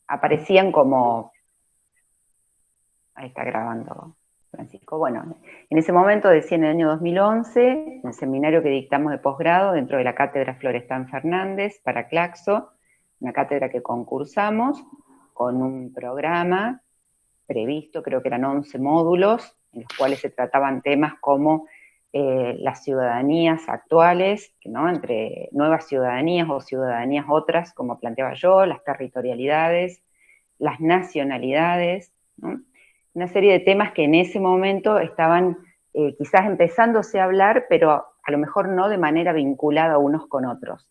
aparecían como... Ahí está grabando Francisco. Bueno, en ese momento, decía en el año 2011, en el seminario que dictamos de posgrado dentro de la cátedra Florestan Fernández para Claxo, una cátedra que concursamos con un programa previsto, creo que eran 11 módulos, en los cuales se trataban temas como las ciudadanías actuales, ¿no? Entre nuevas ciudadanías o ciudadanías otras, como planteaba yo, las territorialidades, las nacionalidades, ¿no? Una serie de temas que en ese momento estaban quizás empezándose a hablar, pero a lo mejor no de manera vinculada unos con otros.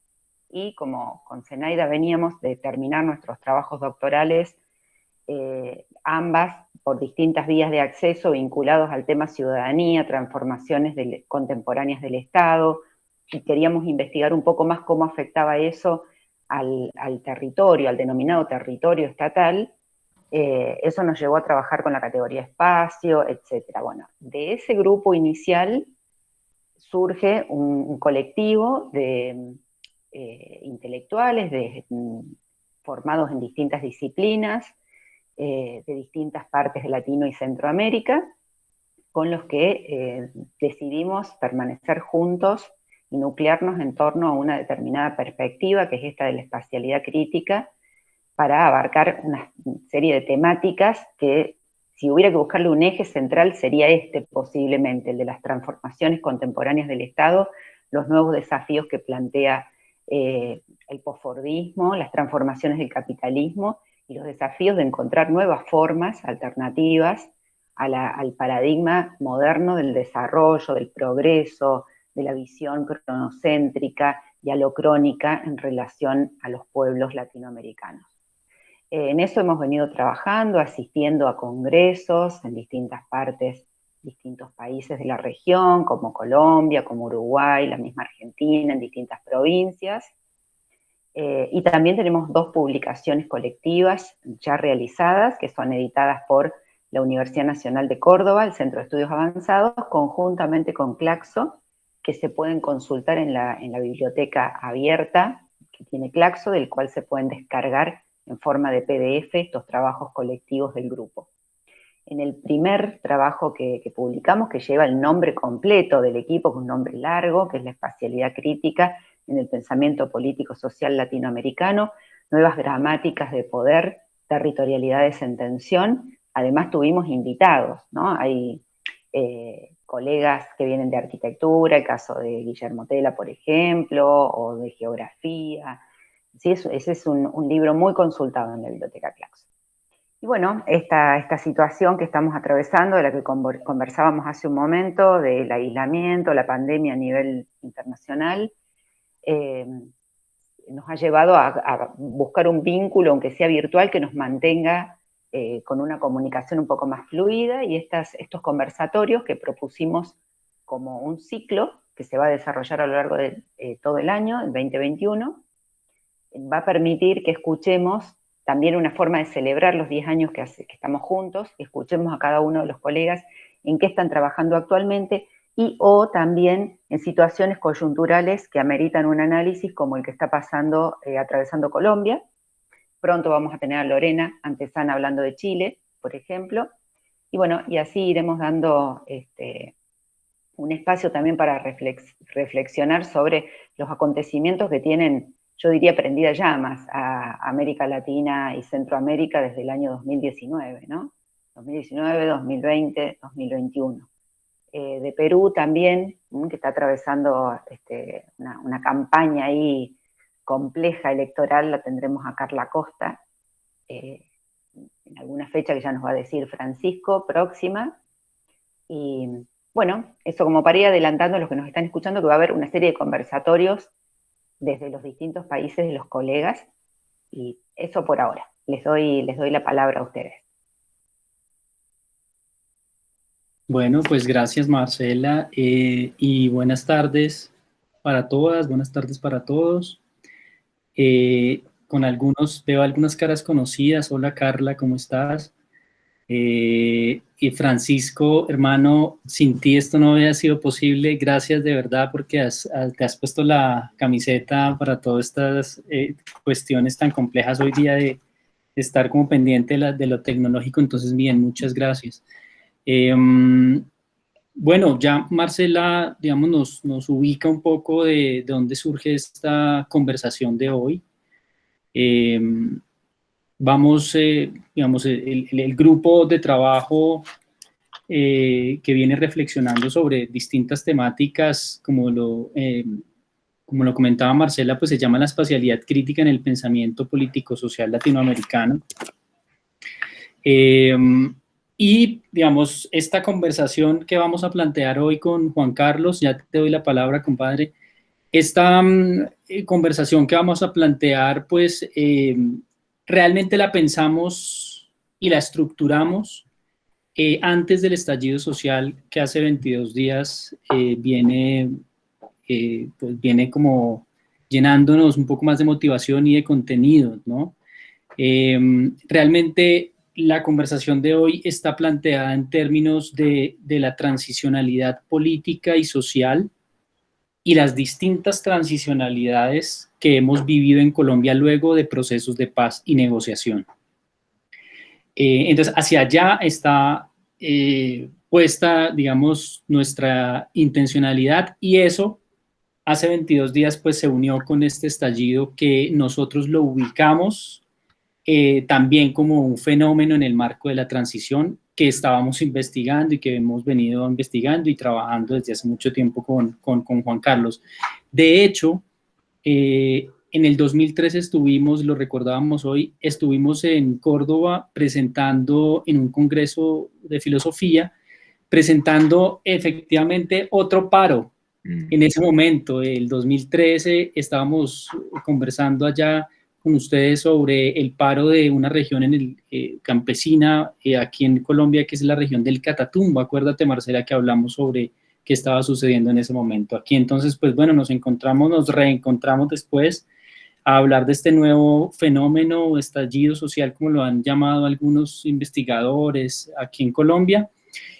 Y como con Zenaida veníamos de terminar nuestros trabajos doctorales, ambas por distintas vías de acceso vinculados al tema ciudadanía, transformaciones contemporáneas del Estado, y queríamos investigar un poco más cómo afectaba eso al territorio, al denominado territorio estatal. Eso nos llevó a trabajar con la categoría espacio, etcétera. Bueno, de ese grupo inicial surge un colectivo de intelectuales formados en distintas disciplinas, de distintas partes de Latino y Centroamérica, con los que decidimos permanecer juntos y nuclearnos en torno a una determinada perspectiva, que es esta de la espacialidad crítica, para abarcar una serie de temáticas que, si hubiera que buscarle un eje central, sería este posiblemente, el de las transformaciones contemporáneas del Estado, los nuevos desafíos que plantea el posfordismo, las transformaciones del capitalismo y los desafíos de encontrar nuevas formas alternativas al paradigma moderno del desarrollo, del progreso, de la visión cronocéntrica y alocrónica en relación a los pueblos latinoamericanos. En eso hemos venido trabajando, asistiendo a congresos en distintas partes, distintos países de la región, como Colombia, como Uruguay, la misma Argentina, en distintas provincias. Y también tenemos 2 publicaciones colectivas ya realizadas, que son editadas por la Universidad Nacional de Córdoba, el Centro de Estudios Avanzados, conjuntamente con Claxo, que se pueden consultar en la biblioteca abierta que tiene Claxo, del cual se pueden descargar en forma de PDF estos trabajos colectivos del grupo. En el primer trabajo que publicamos, que lleva el nombre completo del equipo, que es un nombre largo, que es la espacialidad crítica en el pensamiento político-social latinoamericano, nuevas gramáticas de poder, territorialidades en tensión. Además tuvimos invitados, ¿no? Hay colegas que vienen de arquitectura, el caso de Guillermo Tela, por ejemplo, o de geografía. Sí, ese es un libro muy consultado en la Biblioteca Claxo. Y bueno, esta situación que estamos atravesando, de la que conversábamos hace un momento, del aislamiento, la pandemia a nivel internacional, nos ha llevado a buscar un vínculo, aunque sea virtual, que nos mantenga con una comunicación un poco más fluida, y estos conversatorios que propusimos como un ciclo que se va a desarrollar a lo largo de todo el año, el 2021, va a permitir que escuchemos también una forma de celebrar los 10 años que estamos juntos, que escuchemos a cada uno de los colegas en qué están trabajando actualmente, y o también en situaciones coyunturales que ameritan un análisis, como el que está pasando, atravesando Colombia. Pronto vamos a tener a Lorena Antesana hablando de Chile, por ejemplo, y bueno, y así iremos dando un espacio también para reflexionar sobre los acontecimientos que tienen, yo diría, prendidas llamas a América Latina y Centroamérica desde el año 2019, ¿no? 2019, 2020, 2021. De Perú también, que está atravesando una campaña ahí compleja electoral, la tendremos a Carla Costa, en alguna fecha que ya nos va a decir Francisco, próxima. Y bueno, eso como para ir adelantando a los que nos están escuchando, que va a haber una serie de conversatorios desde los distintos países de los colegas, y eso por ahora. Les doy la palabra a ustedes. Bueno, pues gracias Marcela y buenas tardes para todas, buenas tardes para todos. Veo algunas caras conocidas. Hola Carla, ¿cómo estás? y Francisco, hermano, sin ti esto no hubiera sido posible. Gracias de verdad porque te has puesto la camiseta para todas estas cuestiones tan complejas hoy día de estar como pendiente de lo tecnológico. Entonces, bien, muchas gracias. Bueno, ya Marcela, digamos, nos ubica un poco de dónde surge esta conversación de hoy. Vamos, digamos, el grupo de trabajo que viene reflexionando sobre distintas temáticas, como lo comentaba Marcela, pues se llama la espacialidad crítica en el pensamiento político-social latinoamericano. Y, digamos, esta conversación que vamos a plantear hoy con Juan Carlos, ya te doy la palabra, compadre, esta conversación que vamos a plantear, pues, realmente la pensamos y la estructuramos antes del estallido social que hace 22 días pues viene como llenándonos un poco más de motivación y de contenido, ¿no? Realmente la conversación de hoy está planteada en términos de la transicionalidad política y social y las distintas transicionalidades que hemos vivido en Colombia luego de procesos de paz y negociación. Entonces, hacia allá está puesta, digamos, nuestra intencionalidad, y eso hace 22 días pues se unió con este estallido que nosotros lo ubicamos también como un fenómeno en el marco de la transición que estábamos investigando y que hemos venido investigando y trabajando desde hace mucho tiempo con Juan Carlos. De hecho, en el 2013 estuvimos, lo recordábamos hoy, estuvimos en Córdoba presentando en un congreso de filosofía, presentando efectivamente otro paro. En ese momento, el 2013, estábamos conversando allá con ustedes sobre el paro de una región campesina aquí en Colombia, que es la región del Catatumbo. Acuérdate, Marcela, que hablamos sobre qué estaba sucediendo en ese momento aquí. Entonces, pues bueno, nos reencontramos después a hablar de este nuevo fenómeno, estallido social, como lo han llamado algunos investigadores aquí en Colombia.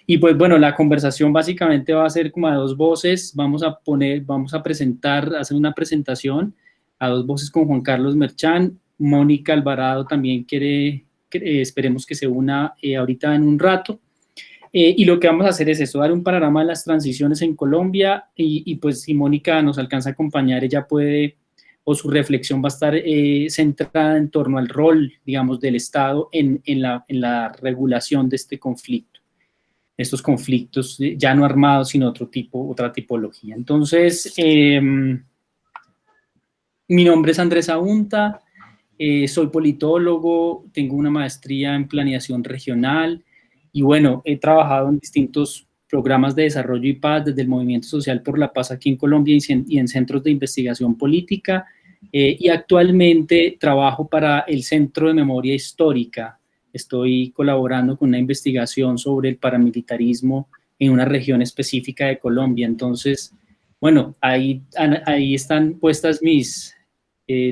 Y pues bueno, la conversación básicamente va a ser como a dos voces. Vamos a presentar, hacer una presentación a dos voces con Juan Carlos Merchán. Mónica Alvarado también esperemos que se una ahorita en un rato. Y lo que vamos a hacer es eso, dar un panorama de las transiciones en Colombia y pues si Mónica nos alcanza a acompañar, ella puede, o su reflexión va a estar centrada en torno al rol, digamos, del Estado en la regulación de este conflicto, estos conflictos ya no armados, sino otra tipología. Entonces, mi nombre es Andrés Aunta, soy politólogo, tengo una maestría en planeación regional y bueno, he trabajado en distintos programas de desarrollo y paz desde el Movimiento Social por la Paz aquí en Colombia y en centros de investigación política y actualmente trabajo para el Centro de Memoria Histórica. Estoy colaborando con una investigación sobre el paramilitarismo en una región específica de Colombia. Entonces, bueno, ahí están puestas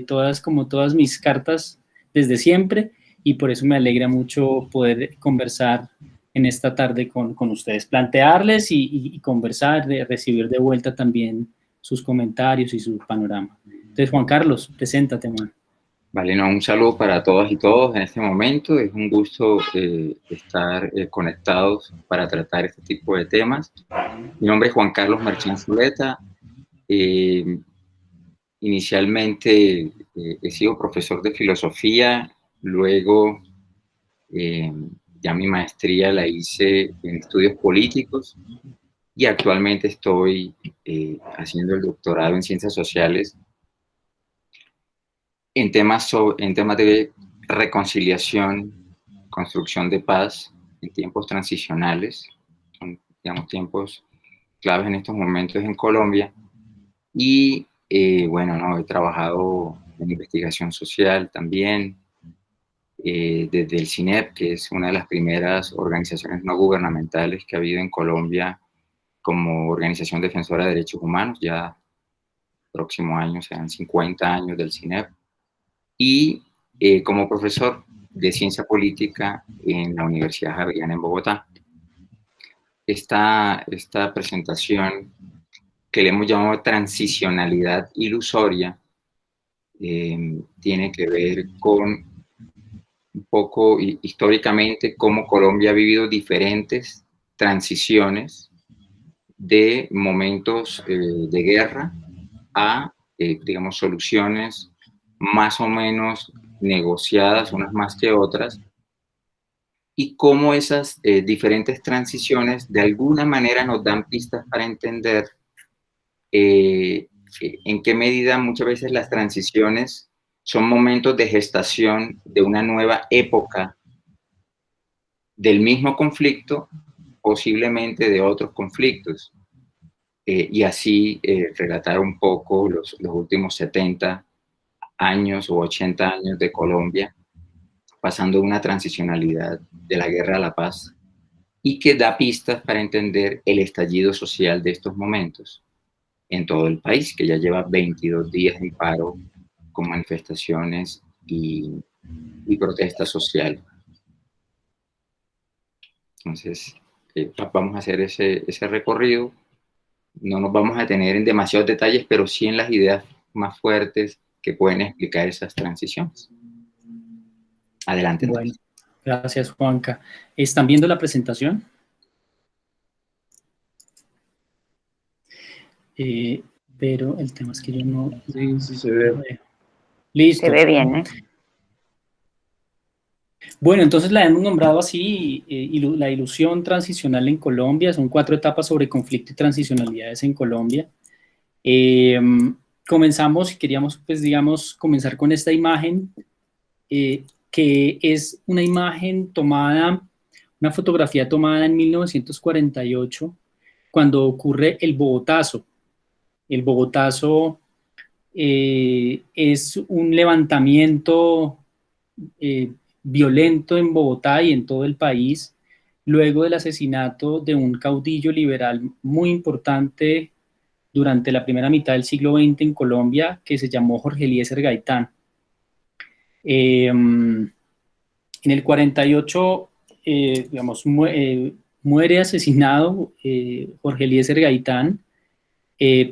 todas mis cartas desde siempre y por eso me alegra mucho poder conversar en esta tarde con ustedes, plantearles y conversar, recibir de vuelta también sus comentarios y su panorama. Entonces, Juan Carlos, preséntate, man. Vale, no, un saludo para todas y todos en este momento. Es un gusto estar conectados para tratar este tipo de temas. Mi nombre es Juan Carlos Merchán Zuleta. Inicialmente he sido profesor de filosofía, luego ya mi maestría la hice en estudios políticos y actualmente estoy haciendo el doctorado en ciencias sociales en temas de reconciliación, construcción de paz en tiempos transicionales, son, digamos, tiempos claves en estos momentos en Colombia. Y bueno, no, he trabajado en investigación social también, desde el CINEP, que es una de las primeras organizaciones no gubernamentales que ha habido en Colombia como organización defensora de derechos humanos. Ya próximo año serán 50 años del CINEP. Y como profesor de ciencia política en la Universidad Javeriana en Bogotá. esta presentación que le hemos llamado transicionalidad ilusoria, tiene que ver con un poco históricamente cómo Colombia ha vivido diferentes transiciones de momentos de guerra a, digamos, soluciones más o menos negociadas, unas más que otras, y cómo esas diferentes transiciones de alguna manera nos dan pistas para entender en qué medida muchas veces las transiciones son momentos de gestación de una nueva época del mismo conflicto, posiblemente de otros conflictos. Y así relatar un poco los últimos 70 años o 80 años de Colombia, pasando de una transicionalidad de la guerra a la paz, y que da pistas para entender el estallido social de estos momentos en todo el país, que ya lleva 22 días en paro con manifestaciones y protesta social. Entonces, vamos a hacer ese recorrido. No nos vamos a detener en demasiados detalles, pero sí en las ideas más fuertes que pueden explicar esas transiciones. Adelante. Bueno, gracias, Juanca. ¿Están viendo la presentación? Pero el tema es que yo no... Sí, sí se ve. Listo. Se ve bien, ¿eh? Bueno, entonces la hemos nombrado así, la ilusión transicional en Colombia. Son 4 etapas sobre conflicto y transicionalidades en Colombia. Comenzamos, y queríamos, pues, digamos, comenzar con esta imagen, que es una imagen tomada, una fotografía tomada en 1948, cuando ocurre el Bogotazo. El Bogotazo es un levantamiento violento en Bogotá y en todo el país, luego del asesinato de un caudillo liberal muy importante durante la primera mitad del siglo XX en Colombia, que se llamó Jorge Eliezer Gaitán. En el 48, digamos, muere asesinado Jorge Eliezer Gaitán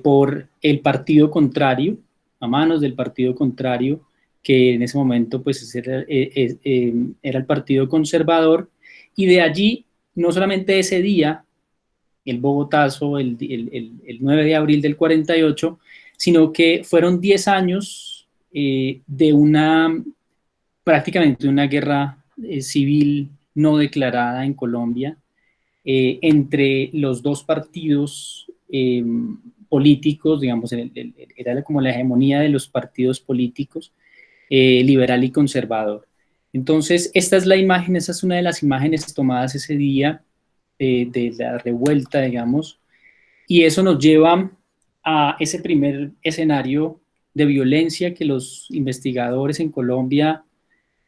por el partido contrario, a manos del partido contrario, que en ese momento pues era el Partido Conservador, y de allí, no solamente ese día, el Bogotazo, el 9 de abril del 48, sino que fueron 10 años de prácticamente una guerra civil no declarada en Colombia, entre los dos partidos políticos, digamos, era como la hegemonía de los partidos políticos, liberal y conservador. Entonces, esta es la imagen, esa es una de las imágenes tomadas ese día de la revuelta, digamos, y eso nos lleva a ese primer escenario de violencia que los investigadores en Colombia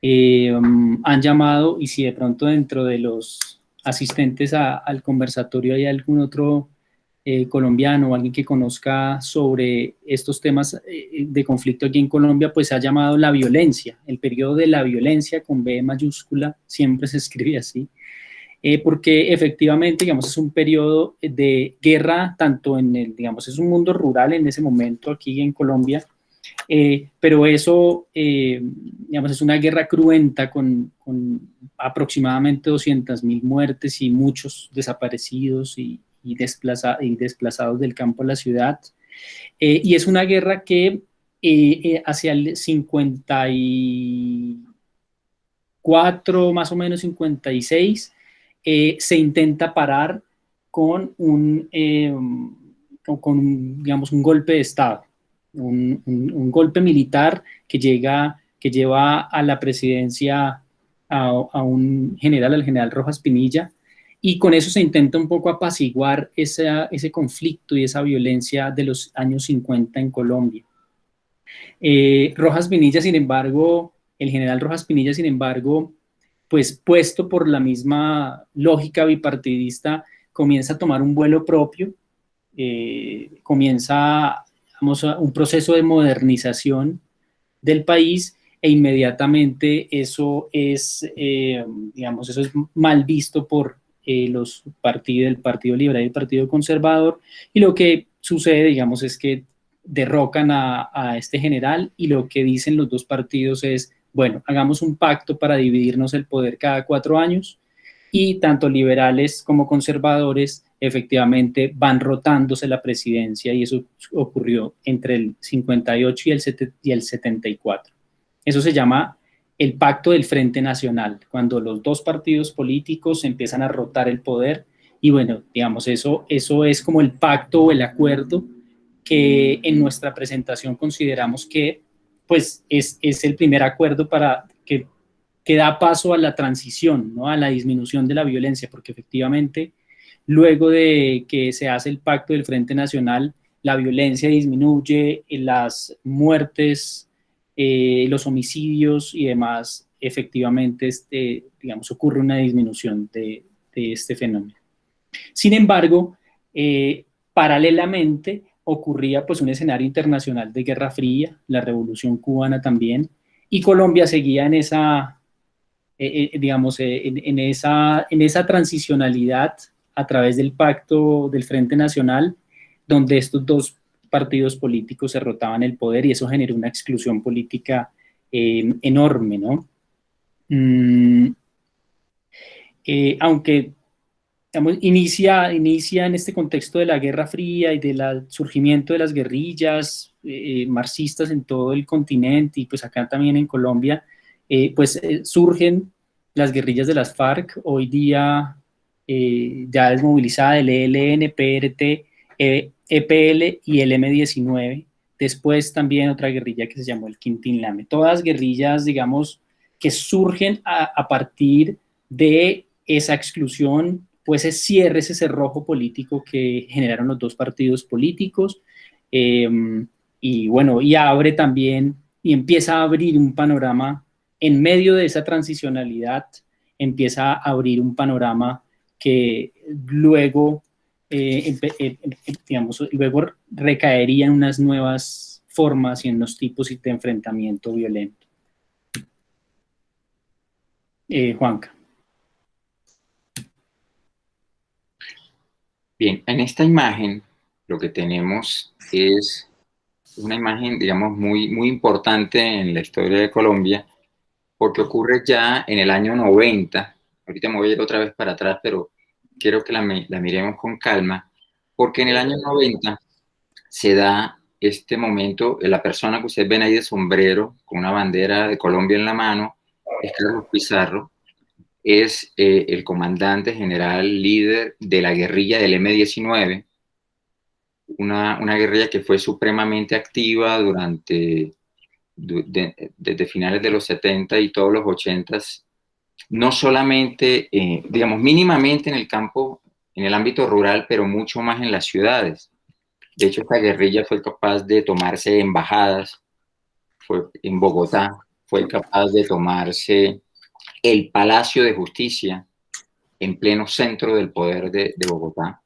han llamado, y si de pronto dentro de los asistentes al conversatorio hay algún otro colombiano o alguien que conozca sobre estos temas de conflicto aquí en Colombia, pues ha llamado la violencia, el periodo de la violencia con B mayúscula, siempre se escribe así, porque efectivamente, digamos, es un periodo de guerra, tanto digamos, es un mundo rural en ese momento aquí en Colombia, pero eso, digamos, es una guerra cruenta con aproximadamente 200.000 muertes y muchos desaparecidos y desplazados del campo a la ciudad. Y es una guerra que hacia el 54, más o menos 56, se intenta parar con digamos, un golpe de Estado. Un golpe militar que lleva a la presidencia a un general, al general Rojas Pinilla, y con eso se intenta un poco apaciguar ese conflicto y esa violencia de los años 50 en Colombia. Rojas Pinilla, sin embargo, el general Rojas Pinilla, sin embargo, pues puesto por la misma lógica bipartidista, comienza a tomar un vuelo propio, comienza un proceso de modernización del país, e inmediatamente eso es, digamos, eso es mal visto por el Partido Liberal y el Partido Conservador, y lo que sucede, digamos, es que derrocan a este general, y lo que dicen los dos partidos es, bueno, hagamos un pacto para dividirnos el poder cada 4 años, y tanto liberales como conservadores efectivamente van rotándose la presidencia, y eso ocurrió entre el 58 y el 74. Eso se llama el Pacto del Frente Nacional, cuando los dos partidos políticos empiezan a rotar el poder, y bueno, digamos, eso es como el pacto o el acuerdo que en nuestra presentación consideramos que pues es el primer acuerdo para que da paso a la transición, ¿no? A la disminución de la violencia, porque efectivamente luego de que se hace el Pacto del Frente Nacional, la violencia disminuye, las muertes, los homicidios y demás, efectivamente, digamos, ocurre una disminución de este fenómeno. Sin embargo, paralelamente ocurría pues un escenario internacional de Guerra Fría, la Revolución Cubana también, y Colombia seguía en esa, digamos, en esa transicionalidad a través del Pacto del Frente Nacional, donde estos dos partidos políticos se rotaban el poder, y eso generó una exclusión política enorme, ¿no? Aunque digamos, inicia en este contexto de la Guerra Fría y del surgimiento de las guerrillas marxistas en todo el continente, y pues acá también en Colombia, surgen las guerrillas de las FARC, hoy día ya desmovilizada, el ELN, PRT, EPL y el M-19. Después también otra guerrilla que se llamó el Quintín Lame. Todas guerrillas, digamos, que surgen a partir de esa exclusión, pues ese cierre, ese cerrojo político que generaron los dos partidos políticos, y bueno, y abre también, y empieza a abrir un panorama en medio de esa transicionalidad, empieza a abrir un panorama que luego, digamos, luego recaería en unas nuevas formas y en unos tipos de enfrentamiento violento. Juanca. Bien, en esta imagen lo que tenemos es una imagen, digamos, muy importante en la historia de Colombia, porque ocurre ya en el año 90. Ahorita me voy a ir otra vez para atrás, pero quiero que la miremos con calma, porque en el año 90 se da este momento, la persona que ustedes ven ahí de sombrero, con una bandera de Colombia en la mano, es Carlos Pizarro, es el comandante general líder de la guerrilla del M-19, una guerrilla que fue supremamente activa desde finales de los 70 y todos los 80, no solamente, digamos, mínimamente en el campo, en el ámbito rural, pero mucho más en las ciudades. De hecho, esta guerrilla fue capaz de tomarse embajadas, fue en Bogotá, fue capaz de tomarse el Palacio de Justicia en pleno centro del poder de Bogotá.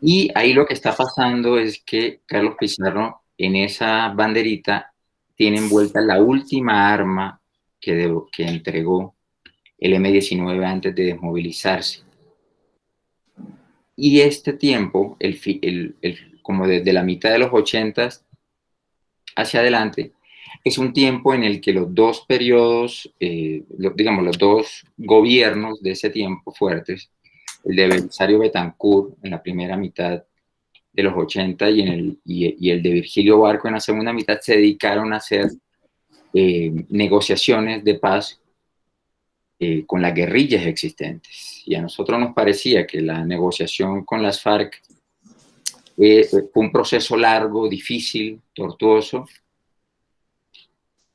Y ahí lo que está pasando es que Carlos Pizarro en esa banderita tiene envuelta la última arma que entregó el M-19 antes de desmovilizarse. Y este tiempo, como desde la mitad de los 80 hacia adelante, es un tiempo en el que los dos periodos, digamos, los dos gobiernos de ese tiempo fuertes, el de Belisario Betancur en la primera mitad de los 80 y el de Virgilio Barco en la segunda mitad, se dedicaron a hacer negociaciones de paz con las guerrillas existentes. Y a nosotros nos parecía que la negociación con las FARC fue un proceso largo, difícil, tortuoso.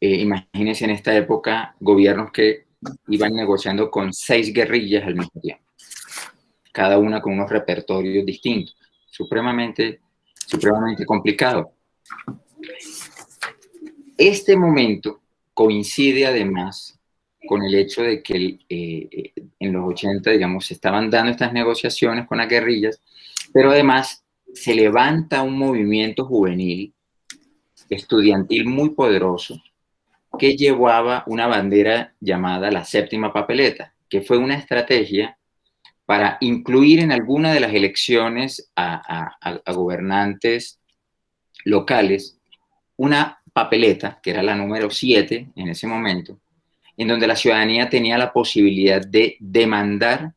Imagínense en esta época gobiernos que iban negociando con 6 guerrillas al mismo tiempo, cada una con unos repertorios distintos, supremamente complicado. Este momento coincide además con el hecho de que en los 80, digamos, se estaban dando estas negociaciones con las guerrillas, pero además se levanta un movimiento juvenil, estudiantil muy poderoso, que llevaba una bandera llamada la séptima papeleta, que fue una estrategia para incluir en alguna de las elecciones a gobernantes locales una papeleta, que era la número 7 en ese momento, en donde la ciudadanía tenía la posibilidad de demandar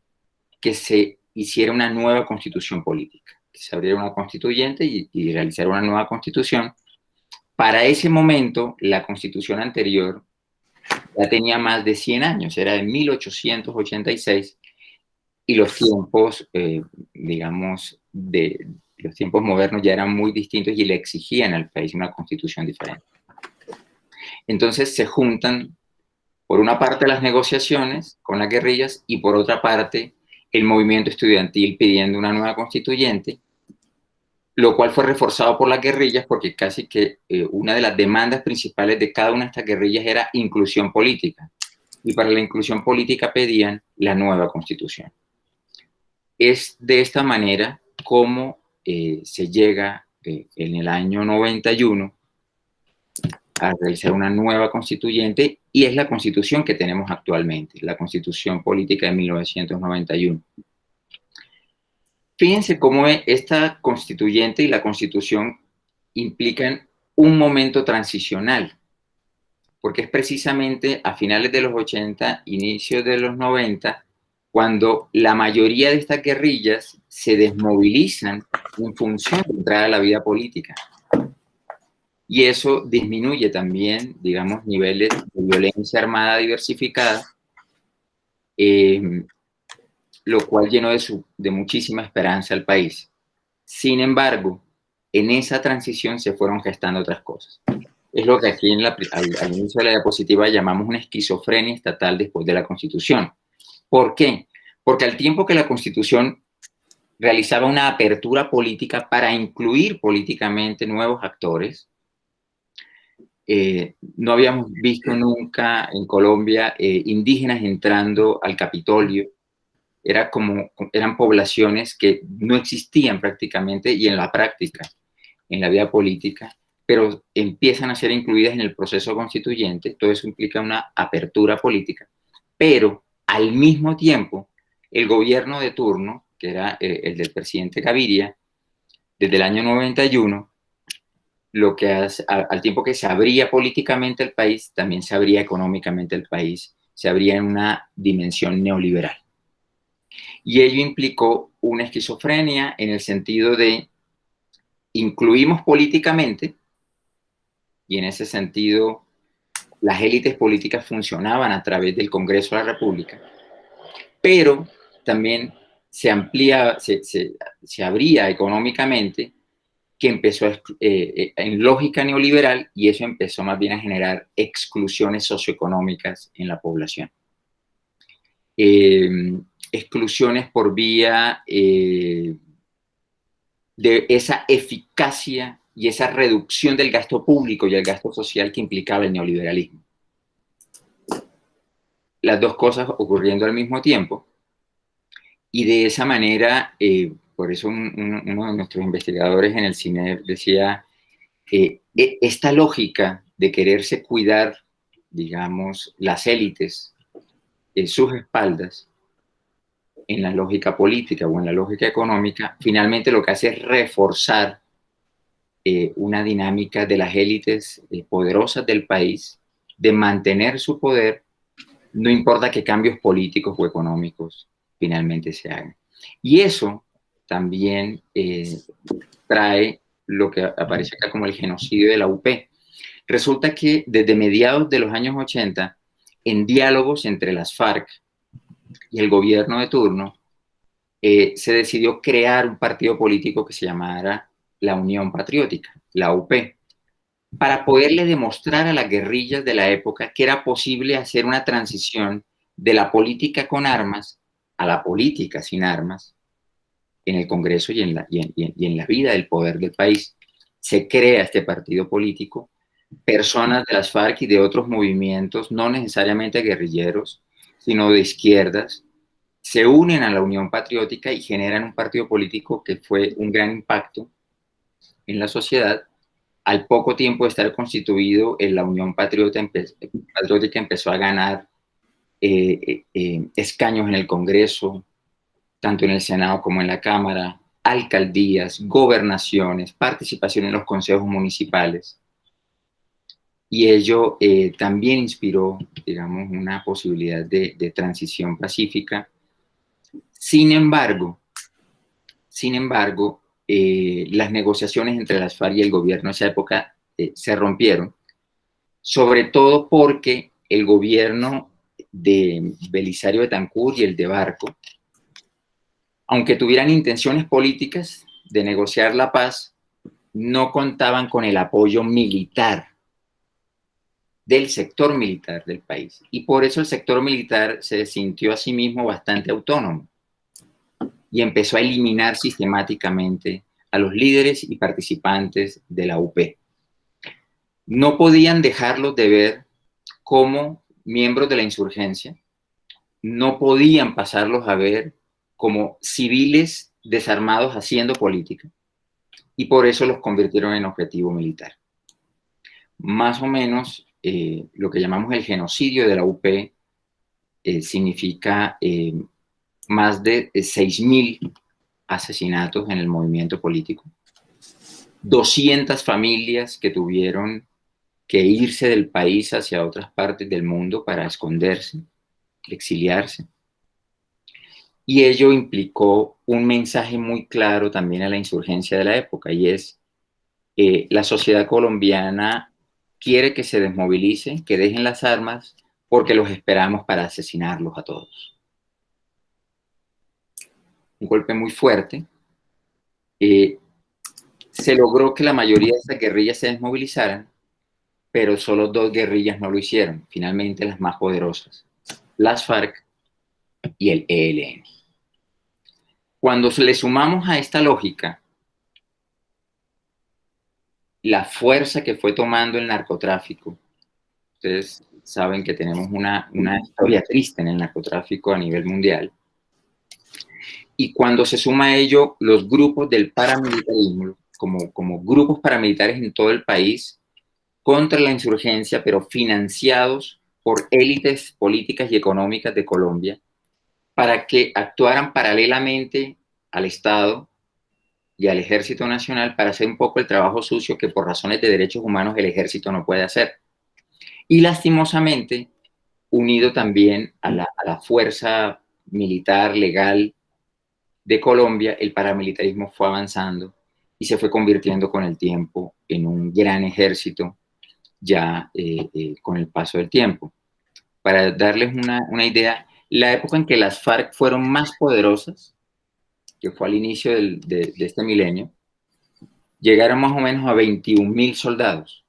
que se hiciera una nueva constitución política, que se abriera una constituyente y realizara una nueva constitución. Para ese momento, la constitución anterior ya tenía más de 100 años, era de 1886, y los tiempos, digamos, de los tiempos modernos ya eran muy distintos y le exigían al país una constitución diferente. Entonces se juntan, por una parte, las negociaciones con las guerrillas y por otra parte, el movimiento estudiantil pidiendo una nueva constituyente, lo cual fue reforzado por las guerrillas porque casi que una de las demandas principales de cada una de estas guerrillas era inclusión política. Y para la inclusión política pedían la nueva constitución. Es de esta manera como se llega en el año 91 a realizar una nueva constituyente, y es la constitución que tenemos actualmente, la constitución política de 1991. Fíjense cómo esta constituyente y la constitución implican un momento transicional, porque es precisamente a finales de los 80, inicios de los 90, cuando la mayoría de estas guerrillas se desmovilizan en función de entrar a la vida política. Y eso disminuye también, digamos, niveles de violencia armada diversificada, lo cual llenó de muchísima esperanza al país. Sin embargo, en esa transición se fueron gestando otras cosas. Es lo que aquí al inicio de la diapositiva llamamos una esquizofrenia estatal después de la Constitución. ¿Por qué? Porque al tiempo que la Constitución realizaba una apertura política para incluir políticamente nuevos actores, no habíamos visto nunca en Colombia indígenas entrando al Capitolio. Eran poblaciones que no existían prácticamente y en la práctica, en la vida política, pero empiezan a ser incluidas en el proceso constituyente. Todo eso implica una apertura política, pero al mismo tiempo el gobierno de turno, que era el del presidente Gaviria, desde el año 91, lo que hace, al tiempo que se abría políticamente el país, también se abría económicamente el país, se abría en una dimensión neoliberal. Y ello implicó una esquizofrenia en el sentido de incluimos políticamente, y en ese sentido las élites políticas funcionaban a través del Congreso de la República, pero también se abría económicamente, que empezó en lógica neoliberal, y eso empezó más bien a generar exclusiones socioeconómicas en la población. Exclusiones por vía de esa eficacia y esa reducción del gasto público y el gasto social que implicaba el neoliberalismo. Las dos cosas ocurriendo al mismo tiempo, y de esa manera, por eso uno de nuestros investigadores en el CINEP decía que esta lógica de quererse cuidar, digamos, las élites en sus espaldas, en la lógica política o en la lógica económica, finalmente lo que hace es reforzar una dinámica de las élites poderosas del país, de mantener su poder, no importa qué cambios políticos o económicos finalmente se hagan. Y eso también trae lo que aparece acá como el genocidio de la UP. Resulta que desde mediados de los años 80, en diálogos entre las FARC y el gobierno de turno, se decidió crear un partido político que se llamara la Unión Patriótica, la UP, para poderle demostrar a las guerrillas de la época que era posible hacer una transición de la política con armas a la política sin armas en el Congreso y en la vida del poder del país. Se crea este partido político, personas de las FARC y de otros movimientos, no necesariamente guerrilleros, sino de izquierdas, se unen a la Unión Patriótica y generan un partido político que fue un gran impacto en la sociedad. Al poco tiempo de estar constituido, en la Unión Patriótica empezó a ganar escaños en el Congreso, tanto en el Senado como en la Cámara, alcaldías, gobernaciones, participación en los consejos municipales. Y ello también inspiró, digamos, una posibilidad de transición pacífica. Sin embargo, las negociaciones entre las FARC y el gobierno en esa época se rompieron, sobre todo porque el gobierno de Belisario Betancur y el de Barco, aunque tuvieran intenciones políticas de negociar la paz, no contaban con el apoyo militar del sector militar del país. Y por eso el sector militar se sintió a sí mismo bastante autónomo y empezó a eliminar sistemáticamente a los líderes y participantes de la UP. No podían dejarlos de ver como miembros de la insurgencia, no podían pasarlos a ver como civiles desarmados haciendo política, y por eso los convirtieron en objetivo militar. Más o menos lo que llamamos el genocidio de la UP significa más de 6.000 asesinatos en el movimiento político, 200 familias que tuvieron que irse del país hacia otras partes del mundo para esconderse, exiliarse. Y ello implicó un mensaje muy claro también a la insurgencia de la época, y es la sociedad colombiana quiere que se desmovilicen, que dejen las armas, porque los esperamos para asesinarlos a todos. Un golpe muy fuerte. Se logró que la mayoría de estas guerrillas se desmovilizaran, pero solo 2 guerrillas no lo hicieron, finalmente las más poderosas, las FARC y el ELN. Cuando le sumamos a esta lógica la fuerza que fue tomando el narcotráfico, ustedes saben que tenemos una historia triste en el narcotráfico a nivel mundial, y cuando se suma a ello los grupos del paramilitarismo, como grupos paramilitares en todo el país, contra la insurgencia, pero financiados por élites políticas y económicas de Colombia, para que actuaran paralelamente al Estado y al Ejército Nacional para hacer un poco el trabajo sucio que por razones de derechos humanos el Ejército no puede hacer. Y lastimosamente, unido también a la fuerza militar, legal de Colombia, el paramilitarismo fue avanzando y se fue convirtiendo con el tiempo en un gran ejército ya con el paso del tiempo. Para darles una idea, la época en que las FARC fueron más poderosas, que fue al inicio de este milenio, llegaron más o menos a 21.000 soldados.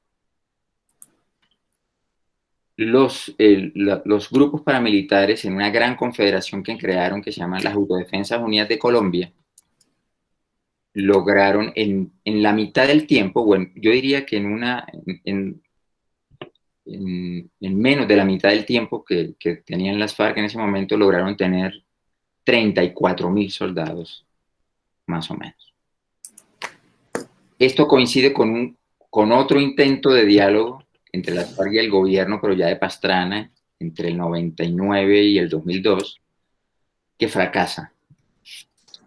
Los grupos paramilitares en una gran confederación que crearon, que se llama las Autodefensas Unidas de Colombia, lograron en la mitad del tiempo, bueno, yo diría que en menos de la mitad del tiempo que tenían las FARC en ese momento, lograron tener 34.000 soldados, más o menos. Esto coincide con otro intento de diálogo entre las FARC y el gobierno, pero ya de Pastrana, entre el 99 y el 2002, que fracasa.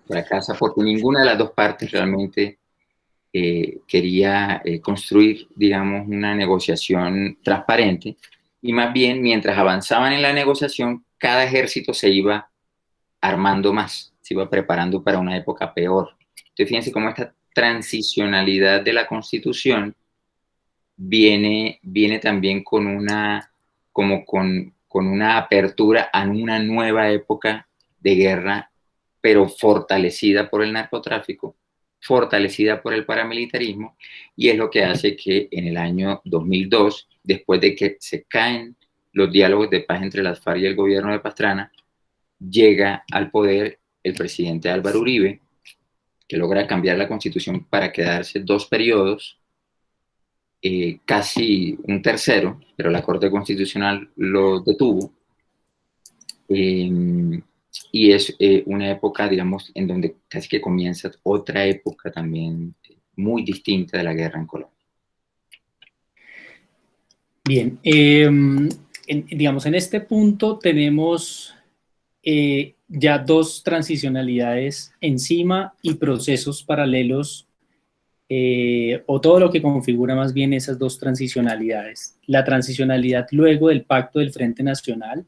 Fracasa porque ninguna de las dos partes realmente quería construir, digamos, una negociación transparente, y más bien, mientras avanzaban en la negociación, cada ejército se iba armando más, se iba preparando para una época peor. Entonces, fíjense cómo esta transicionalidad de la Constitución viene también con una apertura a una nueva época de guerra, pero fortalecida por el narcotráfico, fortalecida por el paramilitarismo, y es lo que hace que en el año 2002, después de que se caen los diálogos de paz entre las FARC y el gobierno de Pastrana, llega al poder el presidente Álvaro Uribe, que logra cambiar la Constitución para quedarse 2 periodos, casi un tercero, pero la Corte Constitucional lo detuvo. Y es una época, digamos, en donde casi que comienza otra época también muy distinta de la guerra en Colombia. Bien, digamos, en este punto tenemos ya dos transicionalidades encima y procesos paralelos, o todo lo que configura más bien esas dos transicionalidades. La transicionalidad luego del Pacto del Frente Nacional,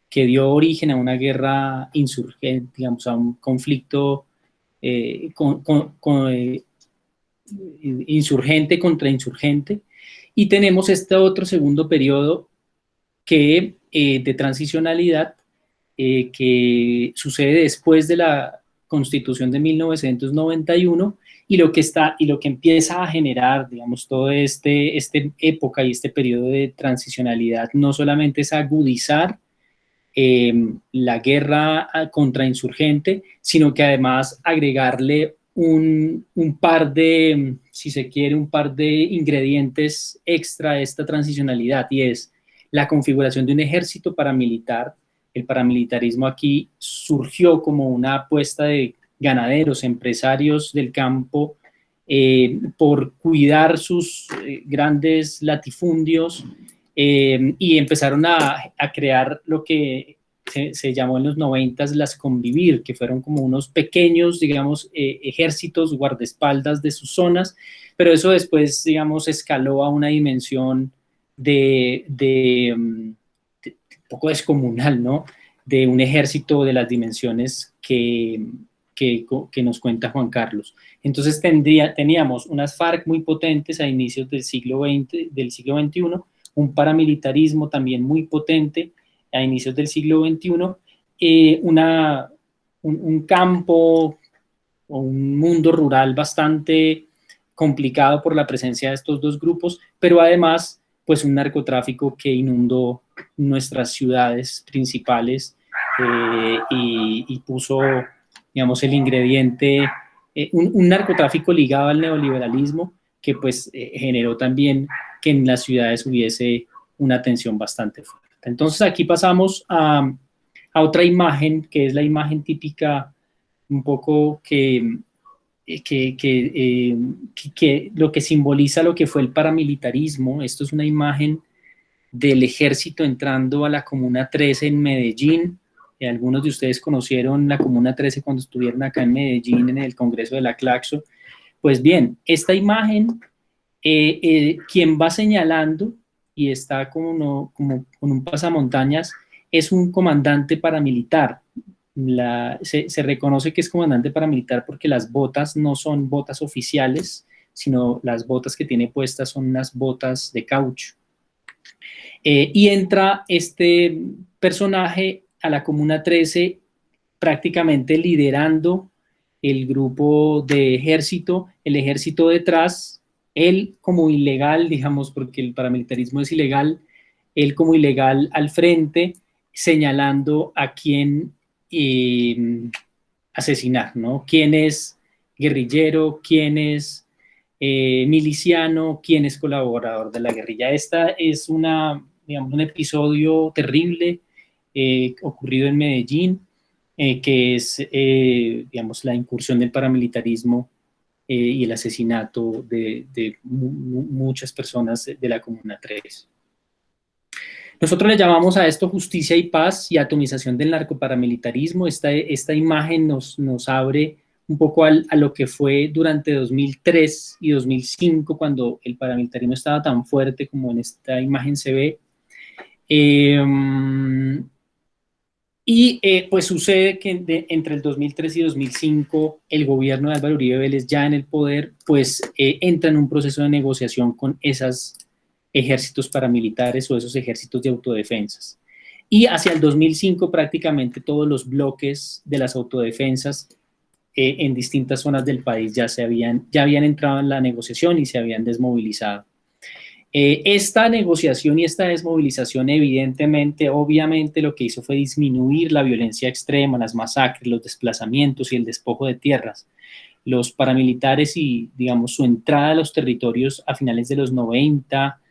que dio origen a una guerra insurgente, digamos, a un conflicto insurgente contra insurgente, y tenemos este otro segundo periodo que, de transicionalidad, que sucede después de la Constitución de 1991, y lo que empieza a generar, digamos, toda esta época y este periodo de transicionalidad no solamente es agudizar la guerra contrainsurgente, sino que además agregarle un par de, si se quiere, un par de ingredientes extra a esta transicionalidad, y es la configuración de un ejército paramilitar. El paramilitarismo aquí surgió como una apuesta de ganaderos, empresarios del campo, por cuidar sus grandes latifundios, y empezaron a crear lo que se llamó en los 90 las convivir, que fueron como unos pequeños, digamos, ejércitos guardaespaldas de sus zonas, pero eso después, digamos, escaló a una dimensión un poco descomunal, ¿no? De un ejército de las dimensiones que nos cuenta Juan Carlos. Entonces teníamos unas FARC muy potentes a inicios del siglo XXI, un paramilitarismo también muy potente a inicios del siglo XXI, un campo o un mundo rural bastante complicado por la presencia de estos dos grupos, pero además pues un narcotráfico que inundó nuestras ciudades principales, y puso, digamos, el ingrediente, un narcotráfico ligado al neoliberalismo que pues generó también que en las ciudades hubiese una tensión bastante fuerte. Entonces aquí pasamos a otra imagen, que es la imagen típica un poco que lo que simboliza lo que fue el paramilitarismo. Esto es una imagen del ejército entrando a la Comuna 13 en Medellín. Algunos de ustedes conocieron la Comuna 13 cuando estuvieron acá en Medellín en el Congreso de la Claxo. Pues bien, esta imagen, quien va señalando y está como con un pasamontañas, es un comandante paramilitar. Se reconoce que es comandante paramilitar porque las botas no son botas oficiales, sino las botas que tiene puestas son unas botas de caucho. Y entra este personaje a la Comuna 13 prácticamente liderando el grupo de ejército, el ejército detrás, él como ilegal, digamos, porque el paramilitarismo es ilegal, él como ilegal al frente, señalando a quién asesinar, ¿no? Quién es guerrillero, quién es miliciano, quién es colaborador de la guerrilla. Esta es digamos, un episodio terrible ocurrido en Medellín, que es, digamos, la incursión del paramilitarismo y el asesinato de muchas personas de la Comuna 3. Nosotros le llamamos a esto justicia y paz y atomización del narcoparamilitarismo. Esta imagen nos abre un poco a lo que fue durante 2003 y 2005, cuando el paramilitarismo estaba tan fuerte como en esta imagen se ve. Pues sucede que entre el 2003 y 2005 el gobierno de Álvaro Uribe Vélez, ya en el poder, pues entra en un proceso de negociación con esos ejércitos paramilitares o esos ejércitos de autodefensas. Y hacia el 2005 prácticamente todos los bloques de las autodefensas en distintas zonas del país ya habían entrado en la negociación y se habían desmovilizado. Esta negociación y esta desmovilización evidentemente, obviamente lo que hizo fue disminuir la violencia extrema, las masacres, los desplazamientos y el despojo de tierras. Los paramilitares y, digamos, su entrada a los territorios a finales de los 90,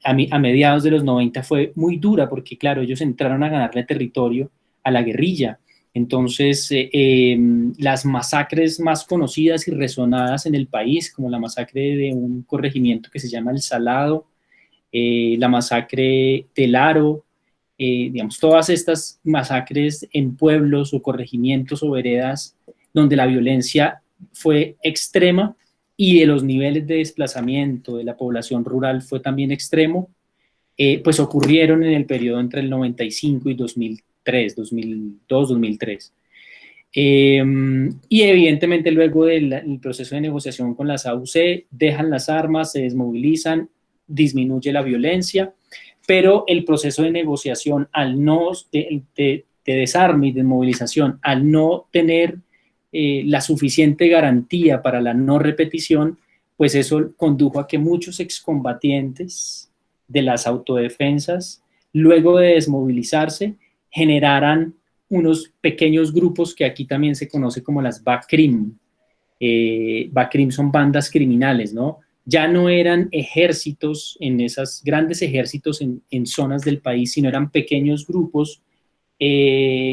a mediados de los 90 fue muy dura porque, claro, ellos entraron a ganarle territorio a la guerrilla. Entonces, las masacres más conocidas y resonadas en el país, como la masacre de un corregimiento que se llama El Salado, la masacre del Aro, digamos, todas estas masacres en pueblos o corregimientos o veredas donde la violencia fue extrema y de los niveles de desplazamiento de la población rural fue también extremo, pues ocurrieron en el periodo entre el 95 y 2003, 2002, 2003. Y evidentemente luego del proceso de negociación con las AUC, dejan las armas, se desmovilizan, disminuye la violencia, pero el proceso de negociación de desarme y desmovilización, al no tener la suficiente garantía para la no repetición, pues eso condujo a que muchos excombatientes de las autodefensas, luego de desmovilizarse, generaran unos pequeños grupos que aquí también se conoce como las BACRIM. BACRIM son bandas criminales, ¿no? Ya no eran ejércitos, en esas grandes ejércitos en zonas del país, sino eran pequeños grupos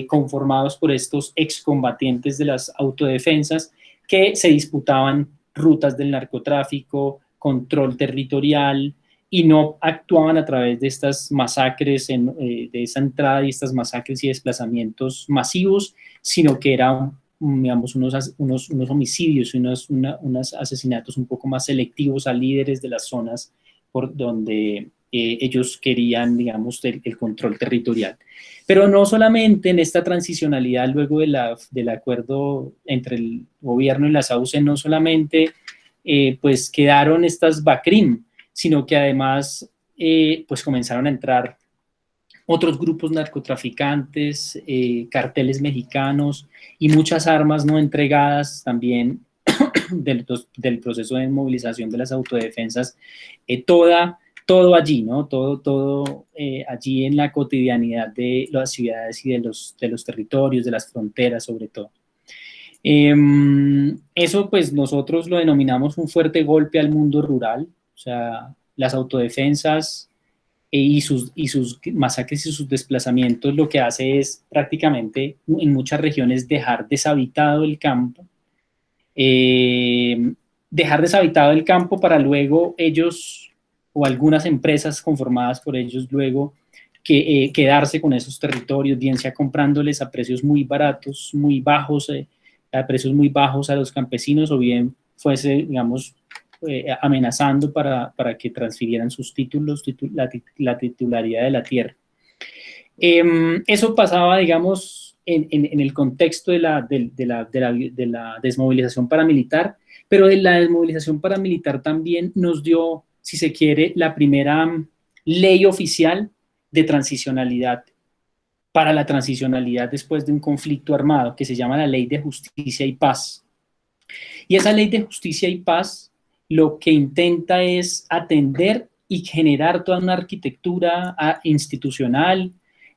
conformados por estos excombatientes de las autodefensas que se disputaban rutas del narcotráfico, control territorial, y no actuaban a través de estas masacres, de esa entrada y estas masacres y desplazamientos masivos, sino que eran, digamos, unos homicidios y unos asesinatos un poco más selectivos a líderes de las zonas por donde ellos querían, digamos, el control territorial. Pero no solamente en esta transicionalidad luego del acuerdo entre el gobierno y las AUC, no solamente pues quedaron estas BACRIM, sino que además pues comenzaron a entrar otros grupos narcotraficantes, carteles mexicanos y muchas armas no entregadas también del proceso de movilización de las autodefensas, todo allí, ¿no? Todo allí en la cotidianidad de las ciudades y de los territorios, de las fronteras sobre todo. Eso pues nosotros lo denominamos un fuerte golpe al mundo rural, o sea, las autodefensas y sus masacres y sus desplazamientos lo que hace es prácticamente en muchas regiones dejar deshabitado el campo, para luego ellos o algunas empresas conformadas por ellos luego quedarse con esos territorios, bien sea comprándoles a precios muy baratos, muy bajos, a precios muy bajos a los campesinos, o bien fuese, digamos, amenazando para que transfirieran sus títulos, la titularidad de la tierra. Eso pasaba, digamos, en el contexto de la desmovilización paramilitar, pero de la desmovilización paramilitar también nos dio, si se quiere, la primera ley oficial de transicionalidad para la transicionalidad después de un conflicto armado, que se llama la Ley de Justicia y Paz. Y esa Ley de Justicia y Paz lo que intenta es atender y generar toda una arquitectura institucional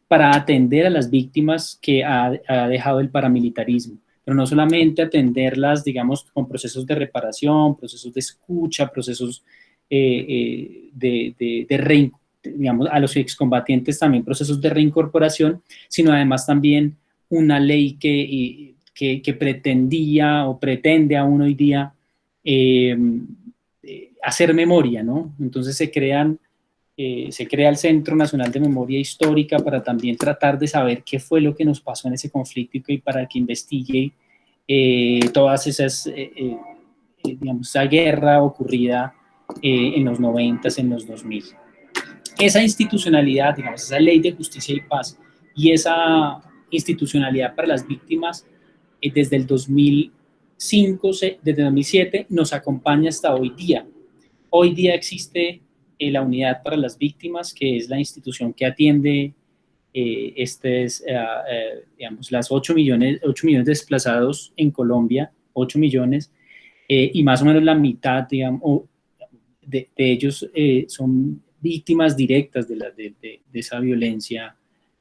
para atender a las víctimas que ha dejado el paramilitarismo, pero no solamente atenderlas, digamos, con procesos de reparación, procesos de escucha, procesos digamos, a los excombatientes también procesos de reincorporación, sino además también una ley que pretendía o pretende aún hoy día hacer memoria, ¿no? Entonces se crea el Centro Nacional de Memoria Histórica para también tratar de saber qué fue lo que nos pasó en ese conflicto y para que investigue todas esas, digamos, esa guerra ocurrida en los 90s, en los 2000. Esa institucionalidad, digamos, esa Ley de Justicia y Paz y esa institucionalidad para las víctimas desde el 2005, desde 2007, nos acompaña hasta hoy día. Hoy día existe la Unidad para las Víctimas, que es la institución que atiende digamos, las 8 millones de desplazados en Colombia, 8 millones, y más o menos la mitad, digamos, de ellos son víctimas directas de esa violencia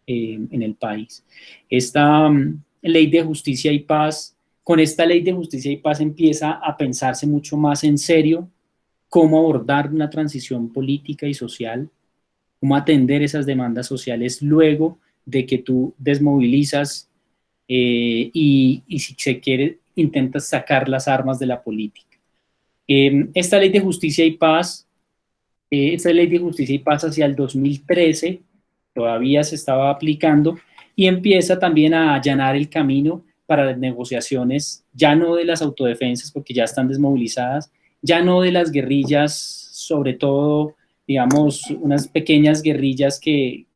en el país. Esta Ley de Justicia y Paz, con esta Ley de Justicia y Paz empieza a pensarse mucho más en serio cómo abordar una transición política y social, cómo atender esas demandas sociales luego de que tú desmovilizas y si se quiere, intentas sacar las armas de la política. Esta Ley de Justicia y Paz hacia el 2013 todavía se estaba aplicando, y empieza también a allanar el camino para las negociaciones, ya no de las autodefensas, porque ya están desmovilizadas, ya no de las guerrillas, sobre todo, digamos, unas pequeñas guerrillas que